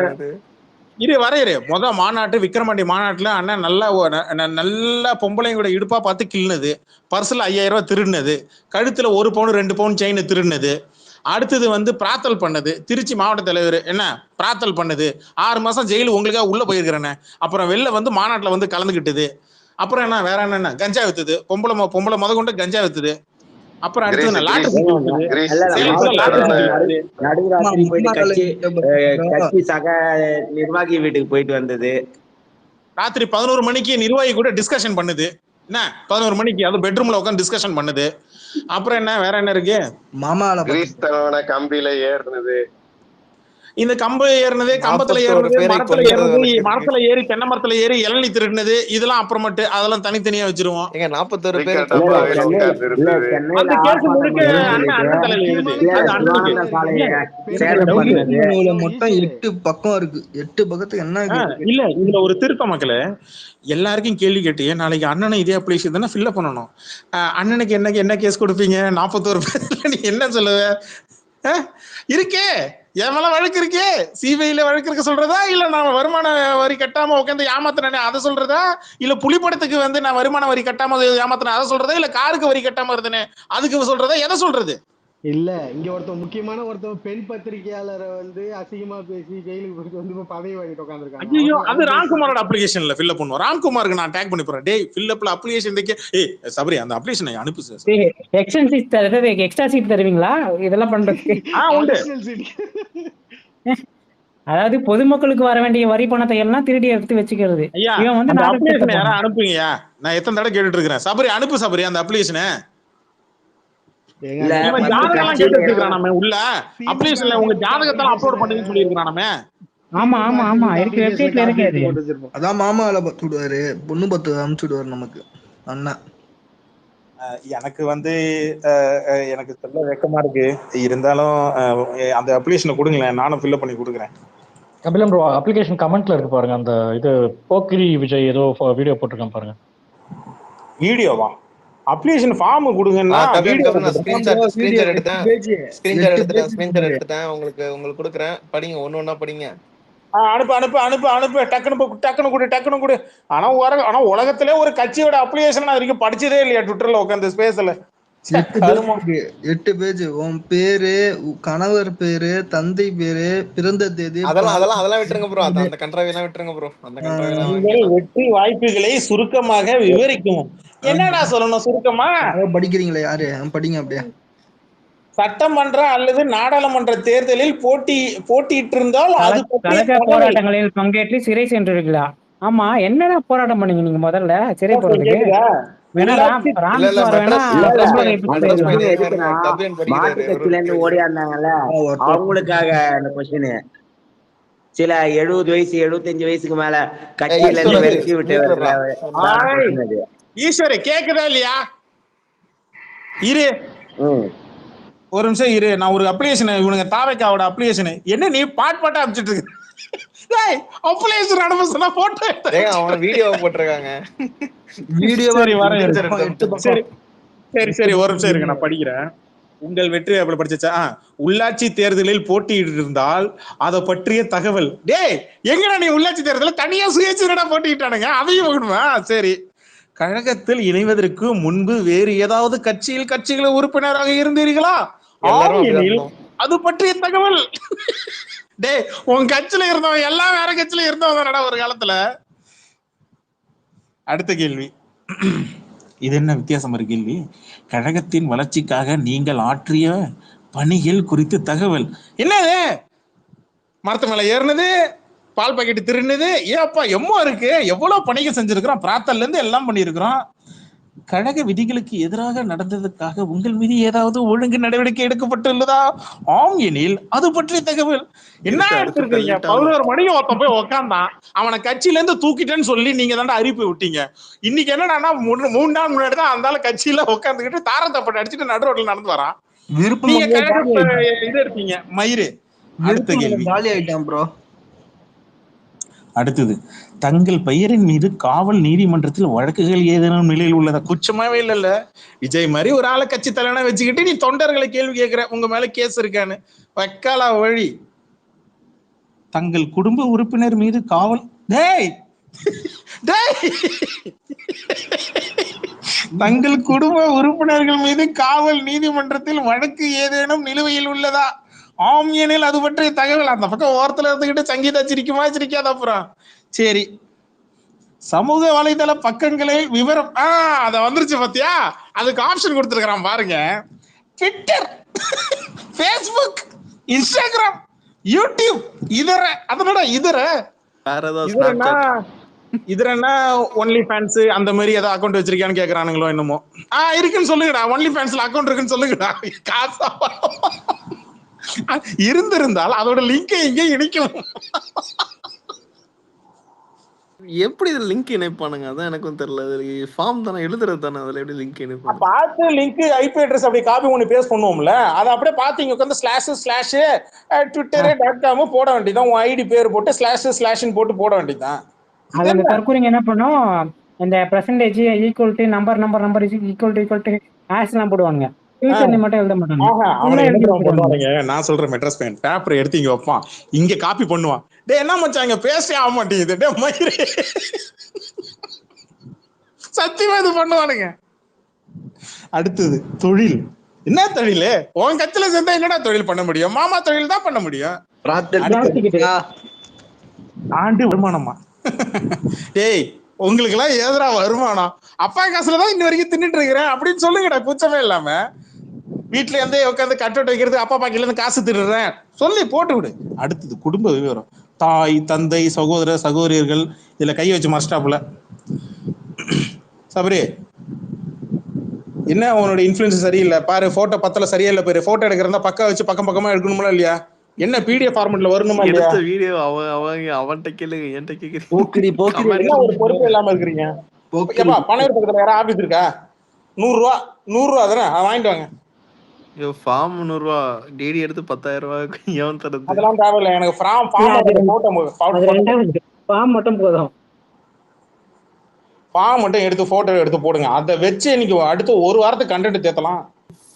A: வரையறு மாநாட்டு விக்ரமாண்டி மாநாட்டுல அண்ணன் நல்ல பொம்பளையும் கூட இடுப்பா பார்த்து கிள்னது, பர்சுல 5000 ரூபாய் திருடினது, கழுத்துல 1 பவுன் 2 பவுன் செயின் திருடினது. அடுத்தது வந்து பிராத்தல் பண்ணது, திருச்சி மாவட்ட தலைவர் என்ன பிராத்தல் பண்ணது, 6 மாசம் ஜெயிலு உங்களுக்காக உள்ள போயிருக்கிறேன்னு. அப்புறம் வெளில வந்து மாநாட்டுல வந்து கலந்துகிட்டது. அப்புறம் என்ன வேற என்ன கஞ்சா வித்துது, பொம்பளை முத கொண்டு கஞ்சா வித்துது. அப்புறம் அடுத்தது
G: கட்சி சக நிர்வாகி வீட்டுக்கு போயிட்டு வந்தது.
A: ராத்திரி 11 மணிக்கு நிர்வாகி கூட டிஸ்கஷன் பண்ணுது. என்ன 11 மணிக்கு அது பெட்ரூம்ல உட்காந்து டிஸ்கஷன் பண்ணுது. அப்புறம் என்ன வேற என்ன இருக்கு?
D: மாமால கம்பியில ஏறுனது,
A: இந்த கம்பு ஏறினது, கம்பத்துல ஏறினது, மரத்துல ஏறி தென்னை மரத்துல ஏறி இளநீ திருடினது, இதெல்லாம் அப்புறமேட்டு அதெல்லாம் தனித்தனியா வச்சிருவோம்.
B: 41 பேர்
A: அந்த கேஸ் முழுக்க அண்ணன் தலையில எழுது. அது அண்ணனுக்கு
F: மொத்தம் 8 பக்கம் இருக்கு. 8 பக்கத்துக்கு என்ன
A: இல்ல இதுல ஒரு திருத்த மக்களே, எல்லாருக்கும் கேள்வி கேட்டு நாளைக்கு அண்ணனை இதே அப்ளிகேஷன் தானே ஃபில் பண்ணணும். அண்ணனுக்கு என்ன கேஸ் கொடுப்பீங்க? 41 பேர் நீ என்ன சொல்லுவ? இருக்கே என் மேல வழக்கு இருக்கே, சிபிஐல வழக்கு இருக்க சொல்றதா, இல்ல நான் வருமான வரி கட்டாம உட்காந்து ஏமாத்தினே அதை சொல்றதா, இல்ல புலிப்படத்துக்கு வந்து நான் வருமான வரி கட்டாம ஏமாத்தினேன் அதை சொல்றதா, இல்ல காருக்கு வரி கட்டாம இருந்தேனே அதுக்கு சொல்றதா, எதை சொல்றது?
E: இல்ல இங்க முக்கியமான பெண் பத்திரிகையாளரை வந்து அசிங்கமா பேசி ஜெயிலுக்கு போயிட்டு வந்து பதவி வாங்கிட்டு உட்காந்துருக்காங்க.
A: ஐயோ, அது ராம்குமாரோட அப்ளிகேஷன்ல ஃபில் பண்ணுவோம். ராம்குமாருக்கு நான் டேக் பண்ணி போறேன். டேய் ஃபில் அப்ல அப்ளிகேஷன் சபரி அந்த அப்ளிகேஷனை அனுப்பு சார்.
C: எக்ஸ்டன் சீட் தரது, எக்ஸ்ட்ரா சீட் தருவீங்களா இதெல்லாம் பண்றதுக்கு?
A: உண்டு.
C: அதாவது பொதுமக்களுக்கு வர வேண்டிய வரி பணத்தை எல்லாம் திருடி எடுத்து வச்சுக்கிறது. இவன் வந்து
A: அனுப்புங்கயா, நான் எத்தனை தடவை கேட்டுட்டு இருக்கிறேன். சபரி அனுப்பு சபரி அந்த அப்ளிகேஷனை. உள்ள அப்ளிகேஷன்ல உங்க ஜாதகத்தால அப்லோட் பண்ணுங்கன்னு சொல்லியிருக்கானே.
C: ஆமா ஆமா ஆமா இருக்கு, வெப்சைட்ல இருக்கு.
F: அதான் மாமால பத்து விடுவாரு, பொண்ணு பத்து அனுப்பிச்சு விடுவாரு நமக்கு அண்ணா.
A: எனக்கு வந்து எனக்கு சொல்ல வெக்கமா இருக்கு, இருந்தாலும் அந்த அப்ளிகேஷனை கொடுங்களேன், நானும் ஃபில் பண்ணி கொடுக்குறேன்.
H: கபிலன் ப்ரோ, அப்ளிகேஷன் கமெண்ட்ல இருக்கு பாருங்க, அந்த இது போக்கிரி விஜய் ஏதோ வீடியோ போட்டிருக்கேன் பாருங்க.
A: வீடியோவா? அப்ளிகேஷன் ஃபார்ம் கொடுங்கன்னா
B: ஸ்கிரீன்ஷாட் எடுத்தேன் உங்களுக்கு கொடுக்குறேன், படிங்க, ஒண்ணு படிங்க.
A: அனுப்பு டக்குனு கொடு. ஆனா உலகத்திலே ஒரு கட்சியோட அப்ளிகேஷன் நான் வரைக்கும் படிச்சதே இல்லையா ட்விட்டர்ல உட்காந்து ஸ்பேஸ்ல.
F: 8 பேஜ், உன் பேரு, கணவர் பேரு, தந்தை பேரு, பிறந்த தேதி,
B: அதெல்லாம் விட்டுருங்க ப்ரோ, அந்த கண்ட்ராவி எல்லாம் விட்டுருங்க ப்ரோ. அந்த கண்ட்ராவி
A: வெற்றி வாய்ப்புகளை சுருக்கமாக விவரிக்கும். என்னடா சொல்லணும் சுருக்கமா?
F: படிக்கிறீங்களா? யாரு படிங்க அப்படியே.
A: சட்டமன்ற அல்லது நாடாளுமன்ற தேர்தலில் போட்டியிட்டு இருந்தால்
C: போராட்டங்களில் பங்கேற்று சிறை சென்றிருக்கலாம். ஆமா, என்னடா போராட்டம் பண்ணீங்க நீங்க முதல்ல சிறை போறதுக்கு? வேணா
A: உள்ளாட்சி
C: ராம்
B: இல்ல இல்ல
C: குமார் வேணா
B: மெட்ராஸ்
G: இல்ல இல்ல
B: மெட்ராஸ்
C: பொம்பளை
B: பையன்
C: பத்தி
G: அந்த
B: மெட்ராஸ்
C: பேசலாம்.
G: கொஸ்டின்
B: பையன்
G: எதுக்குன்னா
B: கபிலன்
G: மாட்டு
B: படிக்கிறாரு
G: கட்சியில இருந்து ஓடி இருந்தாங்கல்ல அவங்களுக்காக அந்த கொஸ்டின். சில 70 வயசு 75 வயசுக்கு மேல கட்சியில இருந்து
B: ஈஸ்வரன்
G: விரட்டி விட்டவர்களை
A: ஆய்
G: கொஸ்டின் அது.
A: ஈஸ்வரி கேக்குதா இல்லையா? இரு ஒரு நிமிஷம் இரு, நான் ஒரு அப்ளிகேஷன், இவனுங்க தாவைக்காவோட அப்ளிகேஷன் என்ன நீ பாட்டா அனுப்பிச்சிட்டு இருக்கு. அப்ளிகேஷன் அனுப்ப சொன்னா போட்டோ
B: ஏங்க அவன் வீடியோ போட்டிருக்காங்க.
F: வீடியோவா
A: சரி வரேன் இரு.
B: ஸ்கிரீன்ஷாட் எடுத்து
F: 8
B: அனுப்பிச்சிருக்கேன்.
A: சரி
F: பக்கம்
A: சரி
F: 8
A: சரி ஒரு
F: பக்கம்
A: நிமிஷம் இருங்க,
F: வீடியோ.
A: நான் படிக்கிறேன். உங்கள் வெற்றி அப்படி படிச்சா உள்ளாட்சி தேர்தலில் போட்டியிட்டிருந்தால் அதை பற்றிய தகவல். டேய் எங்கடா நீ உள்ளாட்சி தேர்தலில் தனியா சுயேட்சையா போட்டியிட்டானுங்க, அதையும் வேணுமா? சரி, கழகத்தில் இணைவதற்கு முன்பு வேறு ஏதாவது கட்சிகளை உறுப்பினராக இருந்தீர்களா?
B: எல்லாரும்
A: ஆம்
B: அப்படிதான்
A: எனில்
B: இருந்தோம்.
A: அது பற்றிய தகவல். டேய் உன் கட்சியில இருந்தவன் எல்லாம் வேற கட்சியில இருந்தவன் ஒரு காலத்துல. அடுத்த கேள்வி, இது என்ன வித்தியாசம் இருக்கு கேள்வி. கழகத்தின் வளர்ச்சிக்காக நீங்கள் ஆற்றிய பணிகள் குறித்து தகவல். என்னது? மரத்து மேல ஏறினது, பால் பாக்கெட் திருடுனது, ஏப்பா எம்மோ இருக்கு, எவ்வளவு பணிகள் செஞ்சிருக்கிறோம், பிரார்த்தல்ல இருந்து எல்லாம் பண்ணியிருக்கிறோம். கழக விதிகளுக்கு எதிராக நடந்ததுக்காக உங்கள் மீது ஏதாவது ஒழுங்கு நடவடிக்கை எடுக்கப்பட்டுள்ளதா? ஆம் எனில் அது பற்றிய தகவல். என்ன
B: அறுத்து
A: எடுத்திருக்கீங்க?
B: தள்ளிட்டாங்க.
A: 11 மணிக்கு ஒருத்தன் போய் உக்காந்தான், அவனை கட்சியில இருந்து தூக்கிட்டேன்னு சொல்லி நீங்க தாண்டா அறிவிப்பு விட்டீங்க. இன்னைக்கு என்னன்னா 3 நாள் முன்னாடி தான் அந்த கட்சியில உட்காந்துக்கிட்டு தாரத்தப்பட்டு அடிச்சுட்டு நடு ரோட்ல நடந்து வரான். நீங்க கழக இது எடுத்தீங்க மயிறு. அடுத்த கேள்வி,
F: காலி ஆயிட்டான் ப்ரோ.
A: அடுத்தது, தங்கள் பெயரின் மீது காவல் நீதிமன்றத்தில் வழக்குகள் ஏதேனும் நிலையில் உள்ளதா? குற்றமாவே இல்லைல்ல. விஜய் மாதிரி ஒரு ஆளை கட்சி தலைவனா வச்சுக்கிட்டு நீ தொண்டர்களை கேள்வி கேட்கிற, உங்க மேல கேஸ் இருக்கான்னு. வக்காலா வழி. தங்கள் குடும்ப உறுப்பினர் மீது காவல், டேய் டேய் தங்கள் குடும்ப உறுப்பினர்கள் மீது காவல் நீதிமன்றத்தில் வழக்கு ஏதேனும் நிலுவையில் உள்ளதா? ஆம் எனில் அது பற்றிய தகவல். அந்த பக்கம் ஓரத்துல இருந்துகிட்டு சங்கீதா சிரிக்குமா சிரிக்காத அப்புறம். சரி, சமூக வலைதள பக்கங்களில் விவரம் அத வந்துருச்சு பாத்தியா, அதுக்கு ஆப்ஷன் கொடுத்துருக்கான் பாருங்க. ட்விட்டர், ஃபேஸ்புக், இன்ஸ்டாகிராம், யூடியூப், இதர அதனோட இதர
B: வேற ஏதாவது
A: இதரன்னா
B: ஸ்னாப்சாட்.
A: இதுனா ஒன்லி ஃபேன்ஸ் அந்த மாதிரி ஏதாவது அக்கௌண்ட் வச்சிருக்கியான்னு கேக்குறானுங்களோ என்னமோ. இருக்குன்னு சொல்லுங்கடா, ஒன்லி ஃபேன்ஸ்ல அக்கௌண்ட் இருக்குன்னு சொல்லுங்கடா. காசா இருந்திருந்தால் அதோட லிங்கை இங்கே இணைக்கும்.
B: எப்படி இதுல லிங்க் இணைப்பானுங்க? அதான் எனக்கும் தெரியல. ஃபார்ம் தானே எழுதுறது தானே, அதுல எப்படி லிங்க் இணைப்பாங்க?
A: பார்த்து லிங்க் ஐபி அட்ரஸ் அப்படி காப்பி பண்ணி பேஸ்ட் பண்ணுவோம்ல, அதை அப்படியே பாத்தீங்க உட்காந்து ஸ்லாஷ் twitter.com போட வேண்டியதான். உன் ஐடி பேர் போட்டு ஸ்லாஷ்னு போட்டு போட வேண்டியதான்.
C: அது அந்த தற்கொலைங்க என்ன பண்ணும், இந்த percentage equal to number equal to hash எல்லாம் போடுவாங்க. ஃபியூச்சர் மட்டும் எழுத மாட்டாங்க.
A: நான் சொல்றேன், மெட்ராஸ் பேன் பேப்பர் எடுத்து இங்க வைப்பான், இங்க காப்பி பண்ணுவான். டே என்ன மச்சான் இங்க பேஸ்டே ஆக மாட்டேங்குது, டே மயிரே சத்தியமா இது பண்ணுவானுங்க. அடுத்தது தொழில். என்ன தொழில்? உன் கட்சியில சேர்ந்தா என்னடா தொழில் பண்ண முடியும்? மாமா தொழில் தான் பண்ண முடியும். ஆண்டு வருமானமா? டேய் உங்களுக்கு எல்லாம் ஏதரா வருமானம்? அப்பா காசுலதான் இன்ன வரைக்கும் தின்னுட்டு இருக்கிறேன் அப்படின்னு சொல்லுங்கடா, கூச்சமே இல்லாம. வீட்டுல இருந்தே உட்காந்து கட்டோட்டு வைக்கிறது, அப்பா பாக்கில இருந்து காசு திடுறேன் சொல்லி போட்டு விடு. அடுத்தது குடும்ப விவரம். தாய், தந்தை, சகோதர சகோதரியர்கள், இதுல கை வச்சு மஸ்டாப்ல. சபரி என்ன உன்னோட இன்ஃபுளுன்ஸ் சரியில்லை பாரு, போட்டோ பத்தல சரியா இல்ல பாரு. போட்டோ எடுக்கிறதா பக்கம் வச்சு பக்கம் எடுக்கணுமா இல்லையா? என்ன பிடிஎஃப் ஃபார்மட்ல வரணுமா இல்லையா?
B: எடுத்த வீடியோ அவன்கிட்ட கேளுங்க, என்கிட்ட கேக்குறீங்க.
A: என்ன ஒரு பொறுப்பு இல்லாம இருக்கிறீங்க? பணம் இருக்கிறதுல யாரா ஆபீஸ் இருக்கா? 100 ரூபா தானே, வாங்கிட்டு வாங்க.
B: ஃபார்ம் 100 ரூபா, டிடி எடுத்து 10,000 ரூபாய்க்கு எவன் தரது?
A: அதெல்லாம் தேவையில்லை எனக்கு. ஃபார்ம்
C: மட்டும் போதும்.
A: ஃபார்ம் மட்டும் எடுத்து போட்டோ எடுத்து போடுங்க, அதை வச்சு இன்னைக்கு அடுத்து ஒரு வாரத்துக்கு கண்டென்ட் தேத்தலாம்.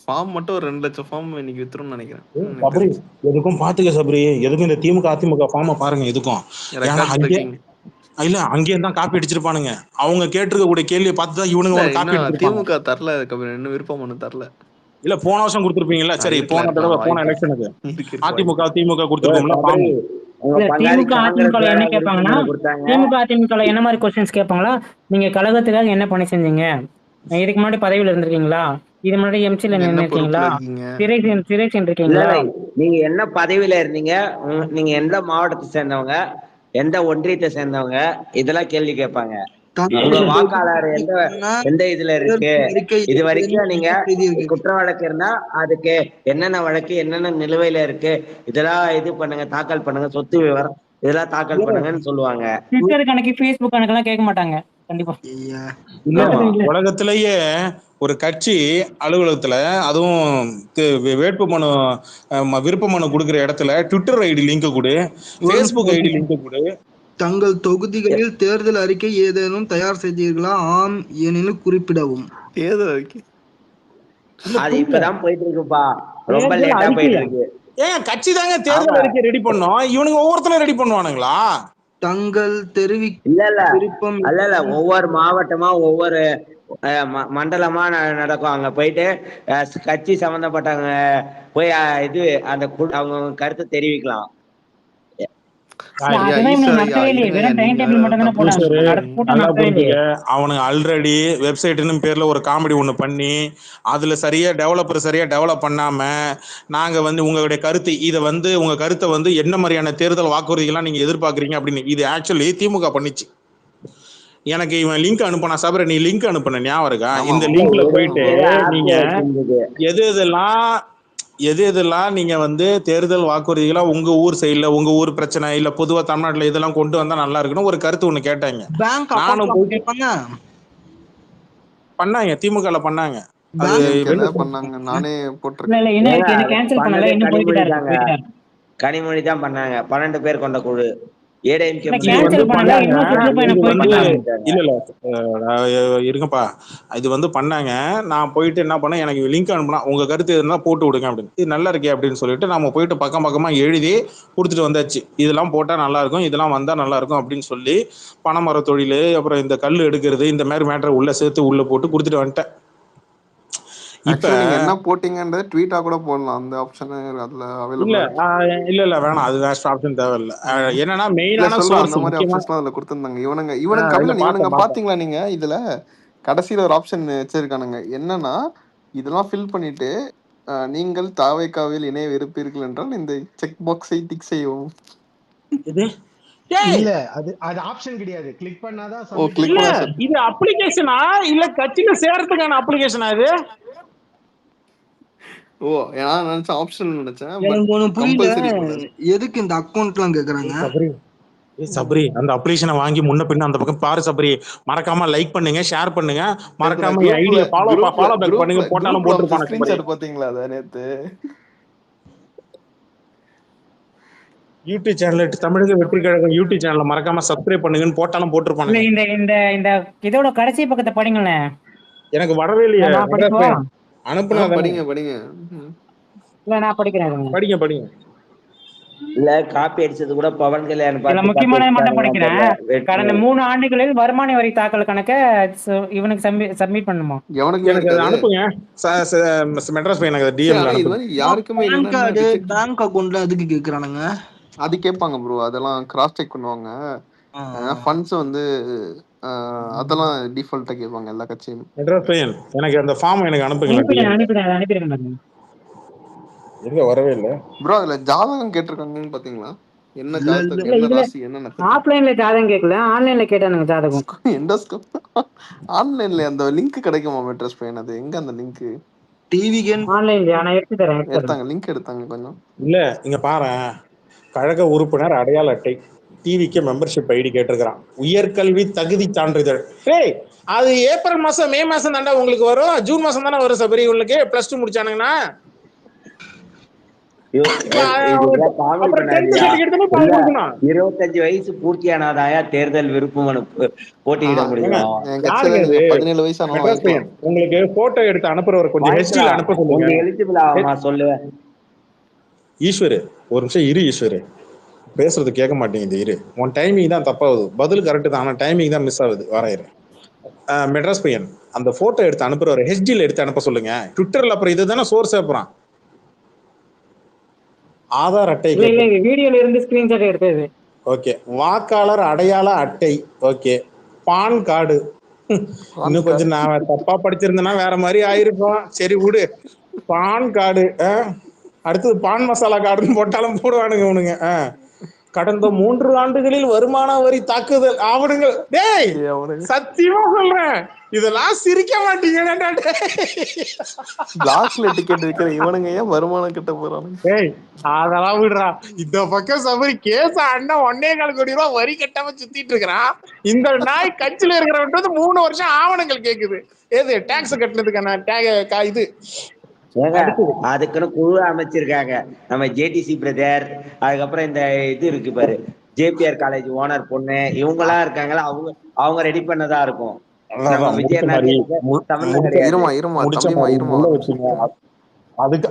B: ஃபார்ம் மட்டும் ஒரு 2 லட்சம் ஃபார்ம் இன்னைக்கு வித்துரும்னு நினைக்கிறேன்.
A: சபரி எதுக்கும் பாத்துக்க சபரி, எதுக்கும் இந்த திமுக அதிமுக ஃபார்மை பாருங்க எதுக்கும். இல்ல அங்கேயும் தான் காப்பி அடிச்சிருப்பானுங்க. அவங்க கேட்டிருக்க கூடிய கேள்வியை பார்த்துதான் இவனுங்க காப்பி அடிச்சிருப்பாங்க.
B: திமுக தரல, இன்னும் விருப்பம் ஒண்ணு தரல.
A: இல்ல போன வருஷம் கொடுத்திருப்பீங்கல்ல, சரி போன தடவை போன எலெக்ஷனுக்கு அதிமுக கொடுத்திருக்கோம்ல ஃபார்ம்.
C: திமுக அதிமுக என்ன கேட்பாங்கன்னா, திமுக அதிமுக என்ன மாதிரி கொஸ்டின்ஸ் கேட்பாங்களா? நீங்க கழகத்துக்காக என்ன பணி செஞ்சீங்க? இதுக்கு முன்னாடி பதவியில இருந்திருக்கீங்களா? இது முன்னாடி எம்சில நின்னுருக்கீங்களா? சிறை சென்றிருக்கீங்களா?
G: நீங்க என்ன பதவியில இருந்தீங்க? நீங்க எந்த மாவட்டத்தை சேர்ந்தவங்க, எந்த ஒன்றியத்தை சேர்ந்தவங்க, இதெல்லாம் கேள்வி கேட்பாங்க. உங்க வாக்காளர் எந்த இதுல இருக்கு, இது வரைக்கும் நீங்க
F: செய்திருக்கீங்க.
G: குற்ற வழக்கு இருந்தா அதுக்கு என்னென்ன வழக்கு என்னென்ன நிலுவையில இருக்கு இதெல்லாம் இது பண்ணுங்க, தாக்கல் பண்ணுங்க, சொத்து விவரம் இதெல்லாம் தாக்கல் பண்ணுங்கன்னு சொல்லுவாங்க.
C: ட்விட்டர் கணக்கு ஃபேஸ்புக் கணக்கெல்லாம் கேட்க மாட்டாங்க கண்டிப்பா.
F: ஐயா.
A: இல்ல
G: ஆமா.
A: உலகத்திலேயே ஒரு கட்சி அலுவலகத்துல அதுவும் வேட்பு மனு விருப்ப மனு கொடுக்குற இடத்துல ட்விட்டர் ஐடி லிங்க் கொடு, ஃபேஸ்புக் ஐடி லிங்க் கொடு.
F: தங்கள் தொகுதிகளில் தேர்தல் அறிக்கை ஏதேனும் தயார் செய்தீர்களா? ஆம் எனில் குறிப்பிடவும்.
B: தேர்தல் அறிக்கை
G: அது இப்பதான் போயிட்டு இருக்குப்பா, ரொம்ப
C: தேர்தல்
G: லேட்டா போயிட்டு
C: அறிக்கையா?
G: இருக்கு.
A: ஏன் கட்சி தாங்க தேர்தல் அறிக்கை ரெடி பண்ணோம், இவனுங்க ஒவ்வொருத்தரும் ரெடி பண்ணுவானுங்களா?
F: தங்கள்
G: இல்ல இல்ல
F: விருப்பம்
G: அல்ல ஒவ்வொரு மாவட்டமா ஒவ்வொரு மண்டலமா நடக்கும். அங்க போயிட்டு கட்சி சம்பந்தப்பட்டவங்க போய் இது அந்த அவங்க கருத்தை தெரிவிக்கலாம்.
B: ஐயா
C: அதெல்லாம் இவனுக்கு
B: ஈஸ்வர் ஐயா
C: நடக்கவே இல்லையே,
B: இருங்க
C: வெறும் டைம்
B: நீங்க
C: டேபிள் மட்டும் தானே
B: தப்பு
C: போட்டாங்க.
A: ஈஸ்வரு,
C: கூட்டம்
A: நல்லா
C: நடக்கவே இல்லையே.
A: புரிஞ்சுக்க. அவனுங்க ஆல்ரெடி வெப்சைட்னு பேர்ல ஒரு காமெடி ஒண்ணு பண்ணி அதுல சரியா டெவலப் பண்ணாம நாங்க வந்து உங்களுடைய கருத்து இதை வந்து உங்க கருத்தை வந்து என்ன மாதிரியான தேர்தல் வாக்குறுதிகள்லாம் நீங்க எதிர்பார்க்கறீங்க அப்படின்னு இது ஆக்சுவலி திமுக பண்ணிச்சு. எனக்கு இவன் லிங்க் அனுப்பினா சார், நீ லிங்க் அனுப்பின ஞாபகம் இருக்கா?
B: ஆமா
A: இந்த
B: ஆமா
A: லிங்க்ல போயிட்டு நீங்க
G: இருந்தது.
A: எது எதெல்லாம் நீங்க வந்து தேர்தல் வாக்குறுதிகளா உங்க ஊர் சைடுல உங்க ஊர் பிரச்சனை இல்ல பொதுவா தமிழ்நாட்டுல இதெல்லாம் கொண்டு வந்தா நல்லா இருக்குன்னு ஒரு கருத்து ஒண்ணு கேட்டாங்க.
F: பேங்க்
A: நானும்
F: அக்கௌண்ட்
A: போயிட்டு
F: கேட்பாங்க.
A: பண்ணாங்க, திமுகல பண்ணாங்க. அது
B: டிஎம்கேல பண்ணாங்க, நானே
C: இல்ல
B: போட்டிருக்கேன்.
C: இல்ல இன்னும் கேன்சல் பண்ணல, இன்னும் போய்கிட்டு இருக்கு.
G: கனிமொழி தான் பண்ணாங்க, 12 பேர் கொண்ட குழு. ஏடிஎம்கே
A: இது வந்து
C: கேன்சல் பண்ணல,
A: பண்ணாங்க,
C: இன்னும் சுற்றுப்பயணம்
A: இது
C: போய்கிட்டு
A: வந்து
C: இருக்காங்க.
A: இல்ல இருங்கப்பா, இது வந்து பண்ணாங்க. நான் போயிட்டு என்ன பண்ணேன், எனக்கு லிங்க் அனுப்புனா உங்க கருத்து எதுனா போட்டு விடுங்க அப்படின்னு. இது நல்லா இருக்கே அப்படின்னு சொல்லிட்டு நாம போயிட்டு பக்கமா எழுதி கொடுத்துட்டு வந்தாச்சு. இதெல்லாம் போட்டா நல்லா இருக்கும், இதெல்லாம் வந்தா நல்லா இருக்கும் அப்படின்னு சொல்லி பனைமர தொழில் அப்புறம் இந்த கல் எடுக்கிறது இந்த மாதிரி மேட்டரை உள்ள சேர்த்து உள்ள போட்டு கொடுத்துட்டு வந்துட்டேன். இப்ப
B: ஆக்சுவலி நீங்க என்ன போட்டீங்கன்றது ட்வீட்டா கூட போடலாம், அந்த ஆப்ஷன் அதுல அவைலபிளா இருக்கு.
A: இல்ல வேணாம், அது வேஸ்ட் ஆப்ஷன் தேவையில்லை. என்னன்னா
B: இல்ல
A: மெயினான
B: சொல்றேன், அந்த
A: சோர்ஸ்
B: மாதிரி
A: முக்கியமா
B: ஆப்ஷன்ஸ்லாம் அதுல கொடுத்திருந்தாங்க. இவனுங்க
A: இல்ல
B: கபிலன் இவனுங்க
A: பார்த்தேன்
B: பாத்தீங்களா நீங்க இதுல கடைசியில ஒரு ஆப்ஷன் வச்சிருக்கானுங்க. என்னன்னா இதெல்லாம் ஃபில் பண்ணிட்டு நீங்கள் தாவேக்காவில் இணைய இருப்பீர்கள் என்றால் இந்த செக் பாக்ஸை டிக் செய்யவும்.
A: இது
E: இல்ல அது ஆப்ஷன் கிடையாது, கிளிக் பண்ணாதான்
B: ஓ
E: submit
B: கிளிக்
A: இல்ல
B: பண்ணா
E: பண்ணும்.
A: இது அப்ளிகேஷனா இல்ல கட்சியில சேர்றதுக்கான அப்ளிகேஷனா இது?
B: ஓ நான் நினைச்சேன் ஆப்ஷன் நினைச்சேன், பட்
F: எனக்கு ஒண்ணு புரியல,
B: கம்பல்சரி போல.
F: எதுக்கு இந்த அக்கௌண்ட்லாம் கேக்குறாங்க?
A: சபரி அந்த அப்ளிகேஷனை வாங்கி முன்ன பின்ன அந்த பக்கம் பாரு சபரி. மறக்காம லைக் பண்ணுங்க, ஷேர் பண்ணுங்க, மறக்காம ஐடியா ஃபாலோ பேக் பண்ணுங்க, போட்டாலும் போட்டுருப்பாங்க சபரி.
B: ஸ்கிரீன்ஷாட் பாத்தீங்களா அத நேத்து?
A: யூடியூப் சேனல் தமிழக வெற்றி கழகம் யூடியூப் சேனலை மறக்காம சப்ஸ்கிரைப் பண்ணுங்கன்னு போட்டாலும் போட்டுருப்பாங்க.
C: இல்ல இந்த இந்த இந்த இதோட கடைசி பக்கத்தை படிங்களேன்.
A: எனக்கு வரவே இல்லையே,
C: நான் படிக்கவா?
A: அனுப்புனா
B: படிங்க
C: இல்ல நான் படிக்கிறேன்.
A: படிங்க.
G: இல்ல காப்பி அடிச்சது கூட பவன் கல்யாண்
C: இதுல முக்கியமான மட்டும் படிக்கிறேன். கடந்த 3 ஆண்டுகளில் வருமான வரி தாக்கல் கணக்க இவனுக்கு சப்மிட் பண்ணுமா?
A: எனக்கு அதை அனுப்புங்க மெட்ராஸ் பையன், எனக்கு டிஎம்ல அனுப்புங்க.
B: யாருக்குமே
F: பேங்க் அக்கவுண்ட்ல அதுக்கு கேக்குறானுங்க.
B: அது கேட்பாங்க ப்ரோ, அதெல்லாம் கிராஸ் செக் பண்ணுவாங்க. ஃபண்ட்ஸ் வந்து அதெல்லாம் டிஃபால்ட்டா கேட்பாங்க எல்லா கட்சியும்.
A: மெட்ராஸ் பையன் எனக்கு அந்த ஃபார்ம் எனக்கு அனுப்புங்க. எங்க வரவே இல்ல
B: ப்ரோ, அதுல ஜாதகம் கேட்டிருக்காங்கன்னு பாத்தீங்களா? என்ன ஜாதகம், என்ன ராசி, என்ன நட்சத்திரம்?
C: ஆஃப்லைன்ல ஜாதகம் கேட்கல, ஆன்லைன்ல கேட்டானுங்க ஜாதகம்.
B: எண்டோஸ்கோப் ஆன்லைன்ல அந்த லிங்க் கிடைக்குமா மெட்ராஸ் பையன்? அது எங்க அந்த லிங்க்?
F: டிவி கேம்
C: ஆன்லைன்ல நான் எடுத்து தரேன்.
B: எடுத்தாங்க, லிங்க் எடுத்தாங்க கொஞ்சம்.
A: இல்ல இங்க பாரு, கழக உறுப்பினர் அடையாள அட்டை, டிவிக்கு மெம்பர்ஷிப் ஐடி கேட்டிருக்கிறான், உயர்கல்வி தகுதி சான்றிதழ். அது ஏப்ரல் மாசம் மே மாசம் தாண்டா உங்களுக்கு வரும், ஜூன் மாசம் தானே வரும் சபரி உங்களுக்கு +2 முடிச்சானுங்கன்னா.
G: 25 வயசு பூர்த்தியானாதாயா தேர்தல் விருப்பமனு போட்டியிட முடியும்.
B: 17 வயசு
A: உங்களுக்கு போட்டோ எடுத்து அனுப்புறவர் கொஞ்சம் ஹெச்டில அனுப்ப சொல்லுங்க.
G: எலிஜிபிள் ஆகுமா சொல்லு
A: ஈஸ்வரு. ஒரு நிமிஷம் இரு ஈஸ்வரு, பேசுறது கேட்க மாட்டேங்குது, இரு. உன் டைமிங் தான் தப்பாகுது, பதில் கரெக்ட் தான், ஆனா டைமிங் தான் மிஸ் ஆகுது. வரையிற மெட்ராஸ் பையன் அந்த போட்டோ எடுத்து அனுப்புறவர் ஹெச்டில எடுத்து அனுப்ப சொல்லுங்க. ட்விட்டர்ல அப்புறம் இதுதானே சோர்ஸ். அப்புறம் ஆதார் அட்டை,
C: வீடியோல இருந்து ஸ்கிரீன்ஷாட் எடுத்தது.
A: ஓகே. வாக்காளர் அடையாள அட்டை, ஓகே. பான் கார்டு, இன்னும் கொஞ்சம் நான் தப்பா படிச்சிருந்தேன்னா வேற மாதிரி ஆயிருக்கும், சரி விடு. பான் கார்டு, அடுத்தது பான் மசாலா கார்டுன்னு போட்டாலும் போடுவானுங்க உனங்க. கடந்த 3 ஆண்டுகளில் வருமான வரி தாக்குதல் ஆவணங்கள். டேய் சத்தியமா சொல்றேன், இதெல்லாம் சிரிக்க மாட்டீங்க.
B: பிளாக்ல டிக்கெட் விற்கிற இவனுங்க ஏன் வருமானம் கிட்ட போறானுங்க?
A: டேய் அதெல்லாம் விடுறா. இந்த பக்கம் சபரி கேஸ் அண்ணன் 1.25 கோடி ரூபாய் வரி கட்டாம சுத்திட்டு இருக்கிறான். இந்த நாய் கட்சியில இருக்கிறவன் 3 வருஷம் ஆவணங்கள் கேக்குது. ஏது டாக்ஸ் கட்டினதுக்கான இது.
G: அதுக்குன்னு குழு அமைச்சிருக்காங்க. நம்ம ஜேடிசி பிரதர், அதுக்கப்புறம் இந்த இது இருக்கு பாரு, ஜேபிஆர் காலேஜ் ஓனர் பொண்ணு, இவங்க எல்லாம் இருக்காங்களா, அவங்க ரெடி பண்ணதா இருக்கும்.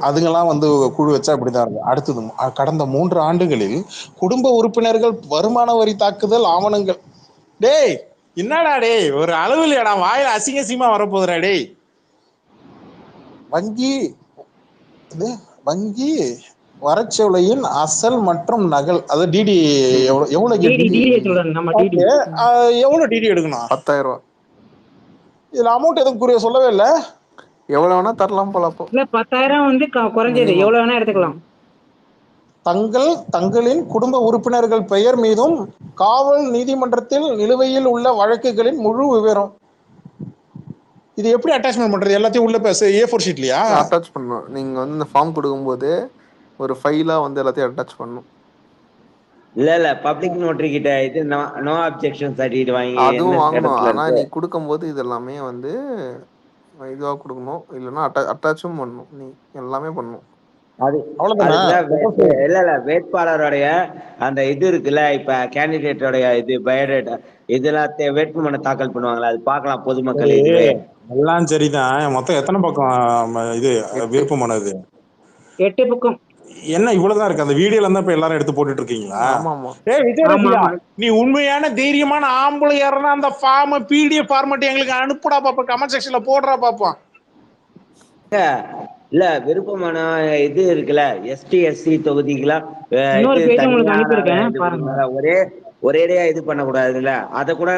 A: அதுங்கெல்லாம் வந்து குழு வச்சா அப்படிதான் இருக்கு. அடுத்தது, கடந்த 3 ஆண்டுகளில் குடும்ப உறுப்பினர்கள் வருமான வரி தாக்குதல் ஆவணங்கள். டேய் என்னடா டேய், ஒரு அளவு இல்லையாடா, வாயில அசிங்கசியமா வரப்போதுடா டேய். வங்கி வரச்சொலையின் அசல் மற்றும் நகல், அது டிடி எவ்வளவு டிடி எடுக்கணும்?
B: 10,000 ரூபாய்.
A: இதுல அமௌண்ட் எதுவும் சொல்லவே இல்ல.
B: எவ்வளவு வேணா தரலாம் போல. அப்போ
C: 10,000 வந்து குறைஞ்சது, எவ்வளவு வேணா எடுத்துக்கலாம்.
A: தங்களின் குடும்ப உறுப்பினர்கள் பெயர் மீதும் காவல் நீதிமன்றத்தில் நிலுவையில் உள்ள வழக்குகளின் முழு விவரம். இது எப்படி அட்டாச்மெண்ட் பண்றது? எல்லாத்தையும் உள்ள A4 ஷீட்லயா
B: அட்டாச் பண்ணணும்? நீங்க வந்து இந்த ஃபார்ம் கொடுக்கும்போது ஒரு ஃபைலா வந்து எல்லாத்தையும் அட்டாச் பண்ணணும்.
G: இல்ல பப்ளிக் நோட்டரி கிட்ட இது நோ அப்ஜெக்ஷன் சர்டிஃபிகேட் வாங்கி
B: அதுவும் வாங்கணும். ஆனா நீ கொடுக்கும்போது இது எல்லாமே வந்து இதுவா கொடுக்கணும், இல்லைன்னா அட்டாச்சும் பண்ணணும். நீ எல்லாமே பண்ணணும்.
G: இல்ல வேட்பாளருடைய அந்த இது இருக்குல்ல, இப்ப கேண்டிடேட்டோடைய இது பயோடேட்டா இதெல்லாம் வேட்புமனு தாக்கல் பண்ணுவாங்களா, அது பார்க்கலாம் பொதுமக்கள். இதுவே
A: எல்லாம் சரிதான். மொத்தம் எத்தனை பக்கம் இது விருப்பமனு? இது
C: 8 பக்கம்.
A: என்ன இவ்வளவுதான் இருக்கு? அந்த வீடியோல இருந்தா இப்ப எல்லாரும் எடுத்து போட்டுட்டு இருக்கீங்களா? நீ உண்மையான தைரியமான ஆம்பளையாரனா அந்த ஃபார்ம் PDF ஃபார்மட் எங்களுக்கு அனுப்புடா பாப்பா, கமெண்ட் செக்ஷன்ல போடுறா பாப்பா.
G: இல்ல விருப்பமான இது இருக்குல்ல, ST SC தொகுதிகளா ஒரேடியா இது பண்ண கூடாதுல்ல, அத கூட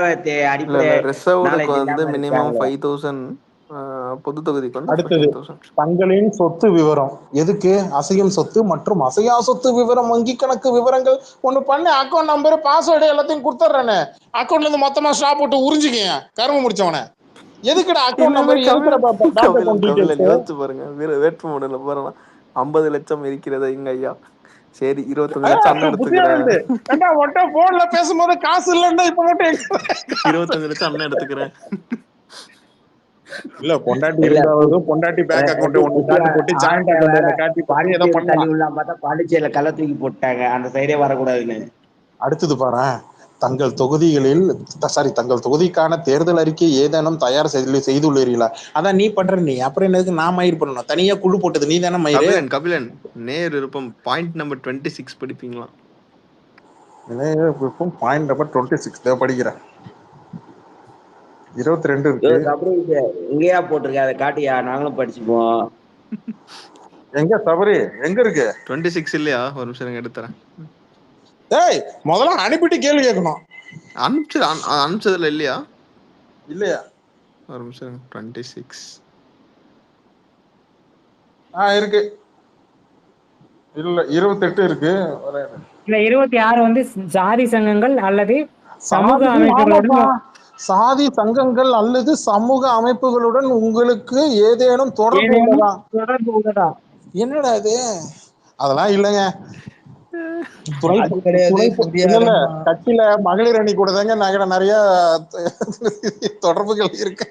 B: ரிசர்வ்டுக்கு வந்து மினிமம் 5,000, பொது தொகுதிக்கு வந்து 15,000.
A: தங்களின் சொத்து விவரம் எதுக்கு? அசையும் சொத்து மற்றும் அசையா சொத்து விவரம், வங்கி கணக்கு விவரங்கள் ஒண்ணு பண்ணு. அக்கௌண்ட் நம்பர் பாஸ்வேர்டு எல்லாத்தையும் கொடுத்துட்றேன்னு, அக்கௌண்ட்ல இருந்து மொத்தமா ஸ்டாப் போட்டு உறிஞ்சிக்க கரும முடிச்சவன. எதுக்குடா அக்கௌண்ட் நம்பர்?
B: யோசிச்சு பாருங்க, வேட்புமனுல போறோம்னா 50 லட்சம் இருக்கிறது இங்க ஐயா. சரி 25 லட்சம் எடுத்துக்கிறேன்.
A: போன்ல பேசும்போது காசு இல்லன்னா இப்ப மட்டும்
B: 25 லட்சம் அண்ணன் எடுத்துக்கிறேன்.
A: இல்ல பொண்டாட்டி இருந்தாவது பொண்டாட்டி பேங்க் அக்கவுண்ட் ஒன்னு காட்டி போட்டு ஜாயிண்ட் அக்கவுண்ட் காட்டி பாரி ஏதோ
G: பண்ணலாம். பார்த்தா பாண்டிச்சேரியில கள்ள தூக்கி போட்டாங்க, அந்த சைடே வரக்கூடாதுன்னு.
A: அடுத்தது பாரு, தங்கள் தொகுதிக்கான தேர்தல் அறிக்கை ஏதேனும் தயார் செய்துள்ளீர்களா? அதான் நீ பண்ற. நீ அப்புறம் என்னதுக்கு நான் மயிர் பண்ணணும்? தனியா குழு போட்டது நீ தானே மயிர்.
B: கபிலன் நேர் விருப்பம் பாயிண்ட் நம்பர் 26 படிப்பீங்களா?
A: நேர் விருப்பம் பாயிண்ட் நம்பர் 26 படிக்கிறேன். 22 இருக்கு.
G: இங்கேயா போட்டிருக்க? அதை காட்டியா, நாங்களும் படிச்சுப்போம்.
A: எங்க சபரி எங்க இருக்கு?
B: 26 இல்லையா? ஒரு நிமிஷம் எடுத்துறேன்.
A: ஏய் முதல்ல அனுப்பிட்டு கேள்வி கேட்கணும்.
B: அனுப்பிச்சதுல இல்லையா?
A: இல்லையா?
B: ஒரு நிமிஷம். 26
A: இருக்கு. இல்ல 28 இருக்கு.
C: இல்ல 26 வந்து சாதி சங்கங்கள் அல்லது சமூக அமைப்புகளுடன்
A: சாதி சங்கங்கள் அல்லது சமூக அமைப்புகளுடன் உங்களுக்கு ஏதேனும் தொடர்பு உள்ளதா? என்னடா இது? அதெல்லாம் இல்லைங்க. கட்சியில மகளிர் அணி கூட தாங்க நிறைய தொடர்புகள் இருக்கு.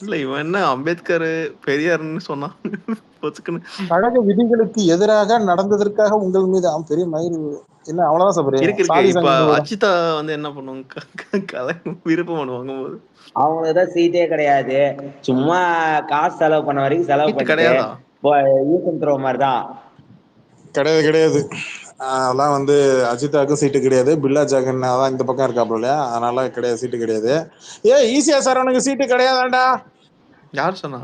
B: இல்ல இவன் என்ன அம்பேத்கர் பெரியார்னு சொன்னான்.
A: கழக விதிகளுக்கு எதிராக நடந்ததற்காக உங்கள் மீது பெரிய மயிர் என்ன அவ்வளவுதான் சபரி.
B: இப்ப அஜிதா வந்து என்ன பண்ணுவாங்க? விருப்பம் வாங்கும்போது
G: அவங்களுக்குதான் சீட்டே கிடையாது, சும்மா காசு செலவு பண்ண வரைக்கும் செலவு பண்ணிட்டு மாதிரிதான்.
A: கிடையாது. அதெல்லாம் வந்து அஜிதாவுக்கும் சீட்டு கிடையாது. பில்லா ஜாகன் அதான் இந்த பக்கம் இருக்காப்ல இல்லையா, அதனால கிடையாது, சீட்டு கிடையாது. ஈஸியா சார் அவனுக்கு சீட்டு கிடையாதாண்டா?
B: யார் சொன்னா?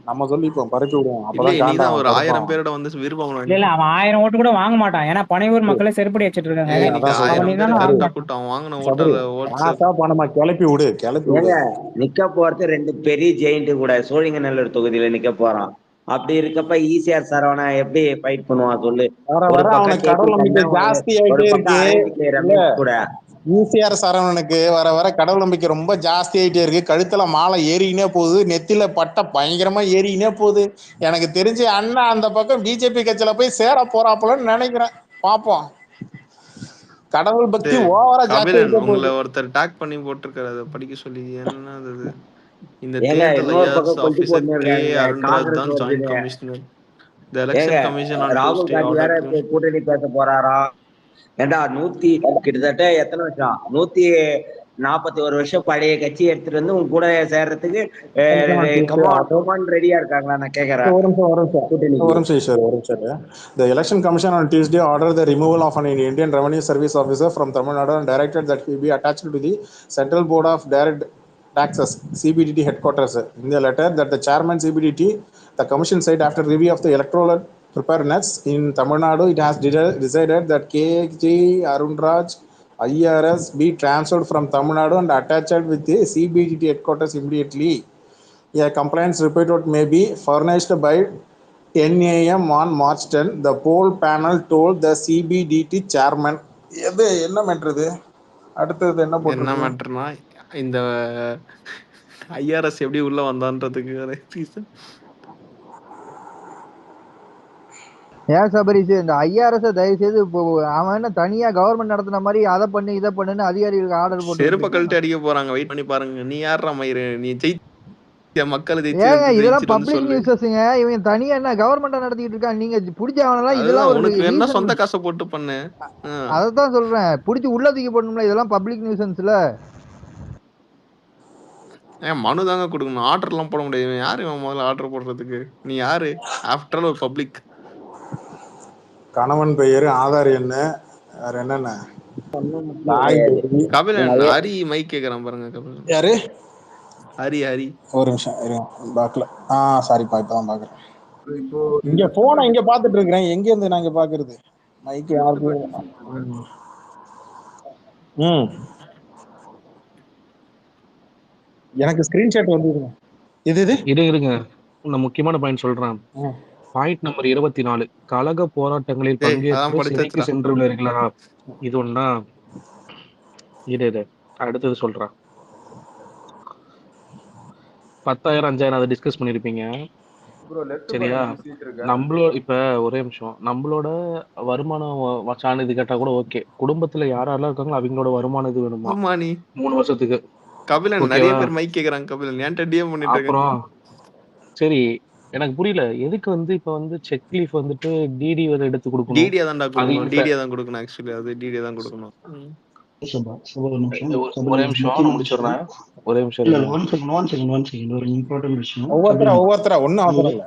A: நம்ம சொல்லிப்போம், பரப்பி விடுவோம்.
B: அப்பதான் ஒரு 1000 பேரோட வந்து விருப்பம்.
C: இல்ல அவன் 1000 ஓட்டு கூட வாங்க மாட்டான். ஏன்னா பனையூர் மக்களை செருப்படி வச்சிட்டு இருக்காங்க.
A: கிளப்பி விடு.
G: நிக்க போறது 2 பெரிய ஜெயிண்ட் கூட சோழிங்கநல்லூர் தொகுதியில நிக்க போறான். அப்படி இருக்கப்ப ஈசிஆர் சரவணா எப்படி ஃபைட் பண்ணுவான் சொல்லு?
A: வர
G: ஒரு
A: வர
G: பக்கம்
A: அவனுக்கு
G: கேபி
A: கடவுள் நம்பிக்கை
G: கண்ணன்,
A: ஜாஸ்தி
G: ஒரு
A: ஆயிட்டே
G: பக்கம்
A: இருக்கு.
G: அரவிந்த்
A: இல்ல
G: ரமேஷ் கூட.
A: ஈசிஆர் சரவணனுக்கு வர வர கடவுள் நம்பிக்கை ரொம்ப ஜாஸ்தி ஆயிட்டே இருக்கு. கழுத்துல மாலை ஏறிக்கினே போகுது, நெத்தில பட்டை பயங்கரமா ஏறிக்கினே போகுது. எனக்கு தெரிஞ்சு அண்ணா அந்த பக்கம் பிஜேபி கட்சியில போய் சேர போறாப்புலன்னு நினைக்கிறேன். பாப்போம். கடவுள் பக்தி ஓவரா ஜாஸ்தி
B: கபிலன்
A: ஆயிட்டே
B: உங்களை
A: போகுது.
B: ஒருத்தர் டேக் பண்ணி போட்டிருக்காரு, அதை படிக்க சொல்லி. என்ன அது? இந்த
G: ஏங்க
B: தேர்தல்
G: இன்னொரு
B: ஐஆர்எஸ்
G: பக்கம் கொண்டு
B: ஆபீசர்
G: போட்டு
B: கே
G: இருக்காங்க
B: அருண்ராஜ்
G: காங்கிரஸ்
B: தான் ஜாயிண்ட்
G: வருதுன்னு.
B: கமிஷனர். The
G: ஏங்க
B: election commission on
G: ராகுல்
B: Tuesday
G: காந்தி வேற
B: ordered
G: இப்ப கூட்டணி பேச போறாராம். ஏண்டா கிட்டத்தட்ட எத்தனை வருஷம், 141 வருஷம் பழைய கட்சி எடுத்துட்டு வந்து உங்க கூட சேர்றதுக்கு கமான் ரெடியா இருக்காங்களா? நான் கேக்குறேன்.
A: ஒரு நிமிஷம். The election commission on Tuesday ordered the removal of an Indian revenue service officer from Tamil Nadu and directed that he be attached to the Central Board of Direct Taxes (CBDT) headquarters. In the letter that the chairman CBDT, the commission said after review of the electoral preparedness in Tamil Nadu, it has decided that KG Arunraj IRS be transferred from Tamil Nadu and attached with the CBDT headquarters immediately. A compliance report may be furnished by 10 a.m. on March 10, the poll panel told the CBDT chairman. எது என்ன மேட்ருது? அடுத்தது என்ன
B: என்ன
A: போட்டிருக்கு?
B: மேட்டர்னா, இந்த IRS எப்படி உள்ள வந்தான்றதுக்கு reason.
I: ஏன் சபரிஷ் இந்த ஐஆர்எஸ் தயவு செய்து இப்போ அவன் என்ன தனியா கவர்மெண்ட் நடத்துன மாதிரி அதை பண்ணு இதை பண்ணுன்னு அதிகாரிகளுக்கு ஆர்டர் போட்டு
B: செருப்ப கழட்டி அடிக்க போறாங்க, வெயிட் பண்ணி பாருங்க. நீ யாரா மயிறு? நீ மக்கள்
I: ஏங்க இதெல்லாம் பப்ளிக் நியூஸஸ்ங்க. இவங்க தனியா என்ன கவர்மெண்டா நடத்திட்டு இருக்காங்க? நீங்க புடிச்ச அவனெல்லாம் இதெல்லாம் ஒரு
B: உனக்கு என்ன சொந்த காசை போட்டு பண்ணு.
I: அததான் சொல்றேன், புடிச்சு உள்ளதுக்கு பண்ணணும்ல. இதெல்லாம் பப்ளிக் நியூசன்ஸ்ல.
B: மனு தாங்க கொடுக்கணும், ஆர்டர் எல்லாம் போட முடியாது. யாரு முதல்ல ஆர்டர் போடுறதுக்கு? நீ யாரு? ஆஃப்டர் ஆல் ஒரு பப்ளிக்.
A: கணவன் பெயர், ஆதார் என்ன, வேற என்னென்ன?
B: கபிலன் ஹரி மைக் கேக்குறான் பாருங்க. கபிலன்
A: யாரு?
B: ஹரி.
A: ஒரு நிமிஷம் பாக்கல. சாரிப்பா, இப்பதான் பாக்குறேன். இங்க போன இங்க பாத்துட்டு இருக்கிறேன். எங்க இருந்து நான் இங்க பாக்குறது? மைக் யாருக்கு? எனக்கு ஸ்கிரீன்ஷாட் வந்துருங்க.
H: இருங்க நான் முக்கியமான பாயிண்ட் சொல்றேன். பாயிண்ட் நம்பர் 24, கழக போராட்டங்களில் பங்கேற்று சிறைக்கு சென்றுள்ளீர்களா? இது ஒண்ணா? இது அடுத்தது சொல்றேன். 10,000 5,000 அதை டிஸ்கஸ் பண்ணிருப்பீங்க, சரியா? நம்மளோட இப்ப ஒரே நிமிஷம், நம்மளோட வருமானம் சான்றிதழ் கேட்டா கூட ஓகே. குடும்பத்துல யாரெல்லாம் இருக்காங்களோ அவங்களோட வருமானம் இது வேணுமா 3 வருஷத்துக்கு?
B: கபிலன் நிறைய பேர் மைக் கேக்குறாங்க. கபிலன் ஏன்டா டிஎம் பண்ணிட்டு இருக்க?
H: அப்புறம் சரி, எனக்கு புரியல எதுக்கு இப்ப செக் லீஃப் வந்துட்டு டிடி வரை எடுத்து கொடுக்கணும்.
B: டிடியா தான் கொடுக்கணும், டிடியா தான் கொடுக்கணும். ஆக்சுவலி அது டிடியா தான் கொடுக்கணும்.
H: ஒரே நிமிஷம் முடிச்சிடுறேன். ஒரே நிமிஷம்
J: ஒரு இம்பார்ட்டன்ட் விஷயம்.
A: ஒவ்வொருத்தரா ஒன்னும் அவசரம் இல்ல.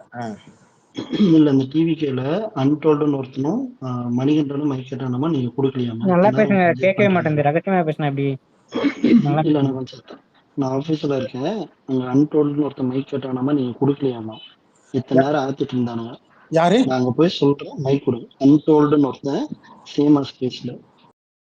J: இல்ல அந்த டிவிகேல அன்டோல்டுன்னு ஒருத்தனும் மணிகண்டனும் மைக் கேட்டானமா நீங்க கொடுக்கலையாமா?
C: நல்லா பேசுங்க, கேட்கவே மாட்டேங்குது. ரகசியமா பேசினா எப்படி?
J: இல்ல நான் ஆபீஸ்ல இருக்கேன். அங்க அன்டோல்டுன்னு ஒருத்தன் மைக் கேட்டானமா நீங்க கொடுக்கலையாமா? இத்தனை நேரம் ஆத்திட்டு இருந்தானுங்க.
A: யாரு?
J: நாங்க போய் சொல்றோம் மைக் கொடு. அன்டோல்டுன்னு ஒருத்தன் சேமா ஸ்பேஸ்ல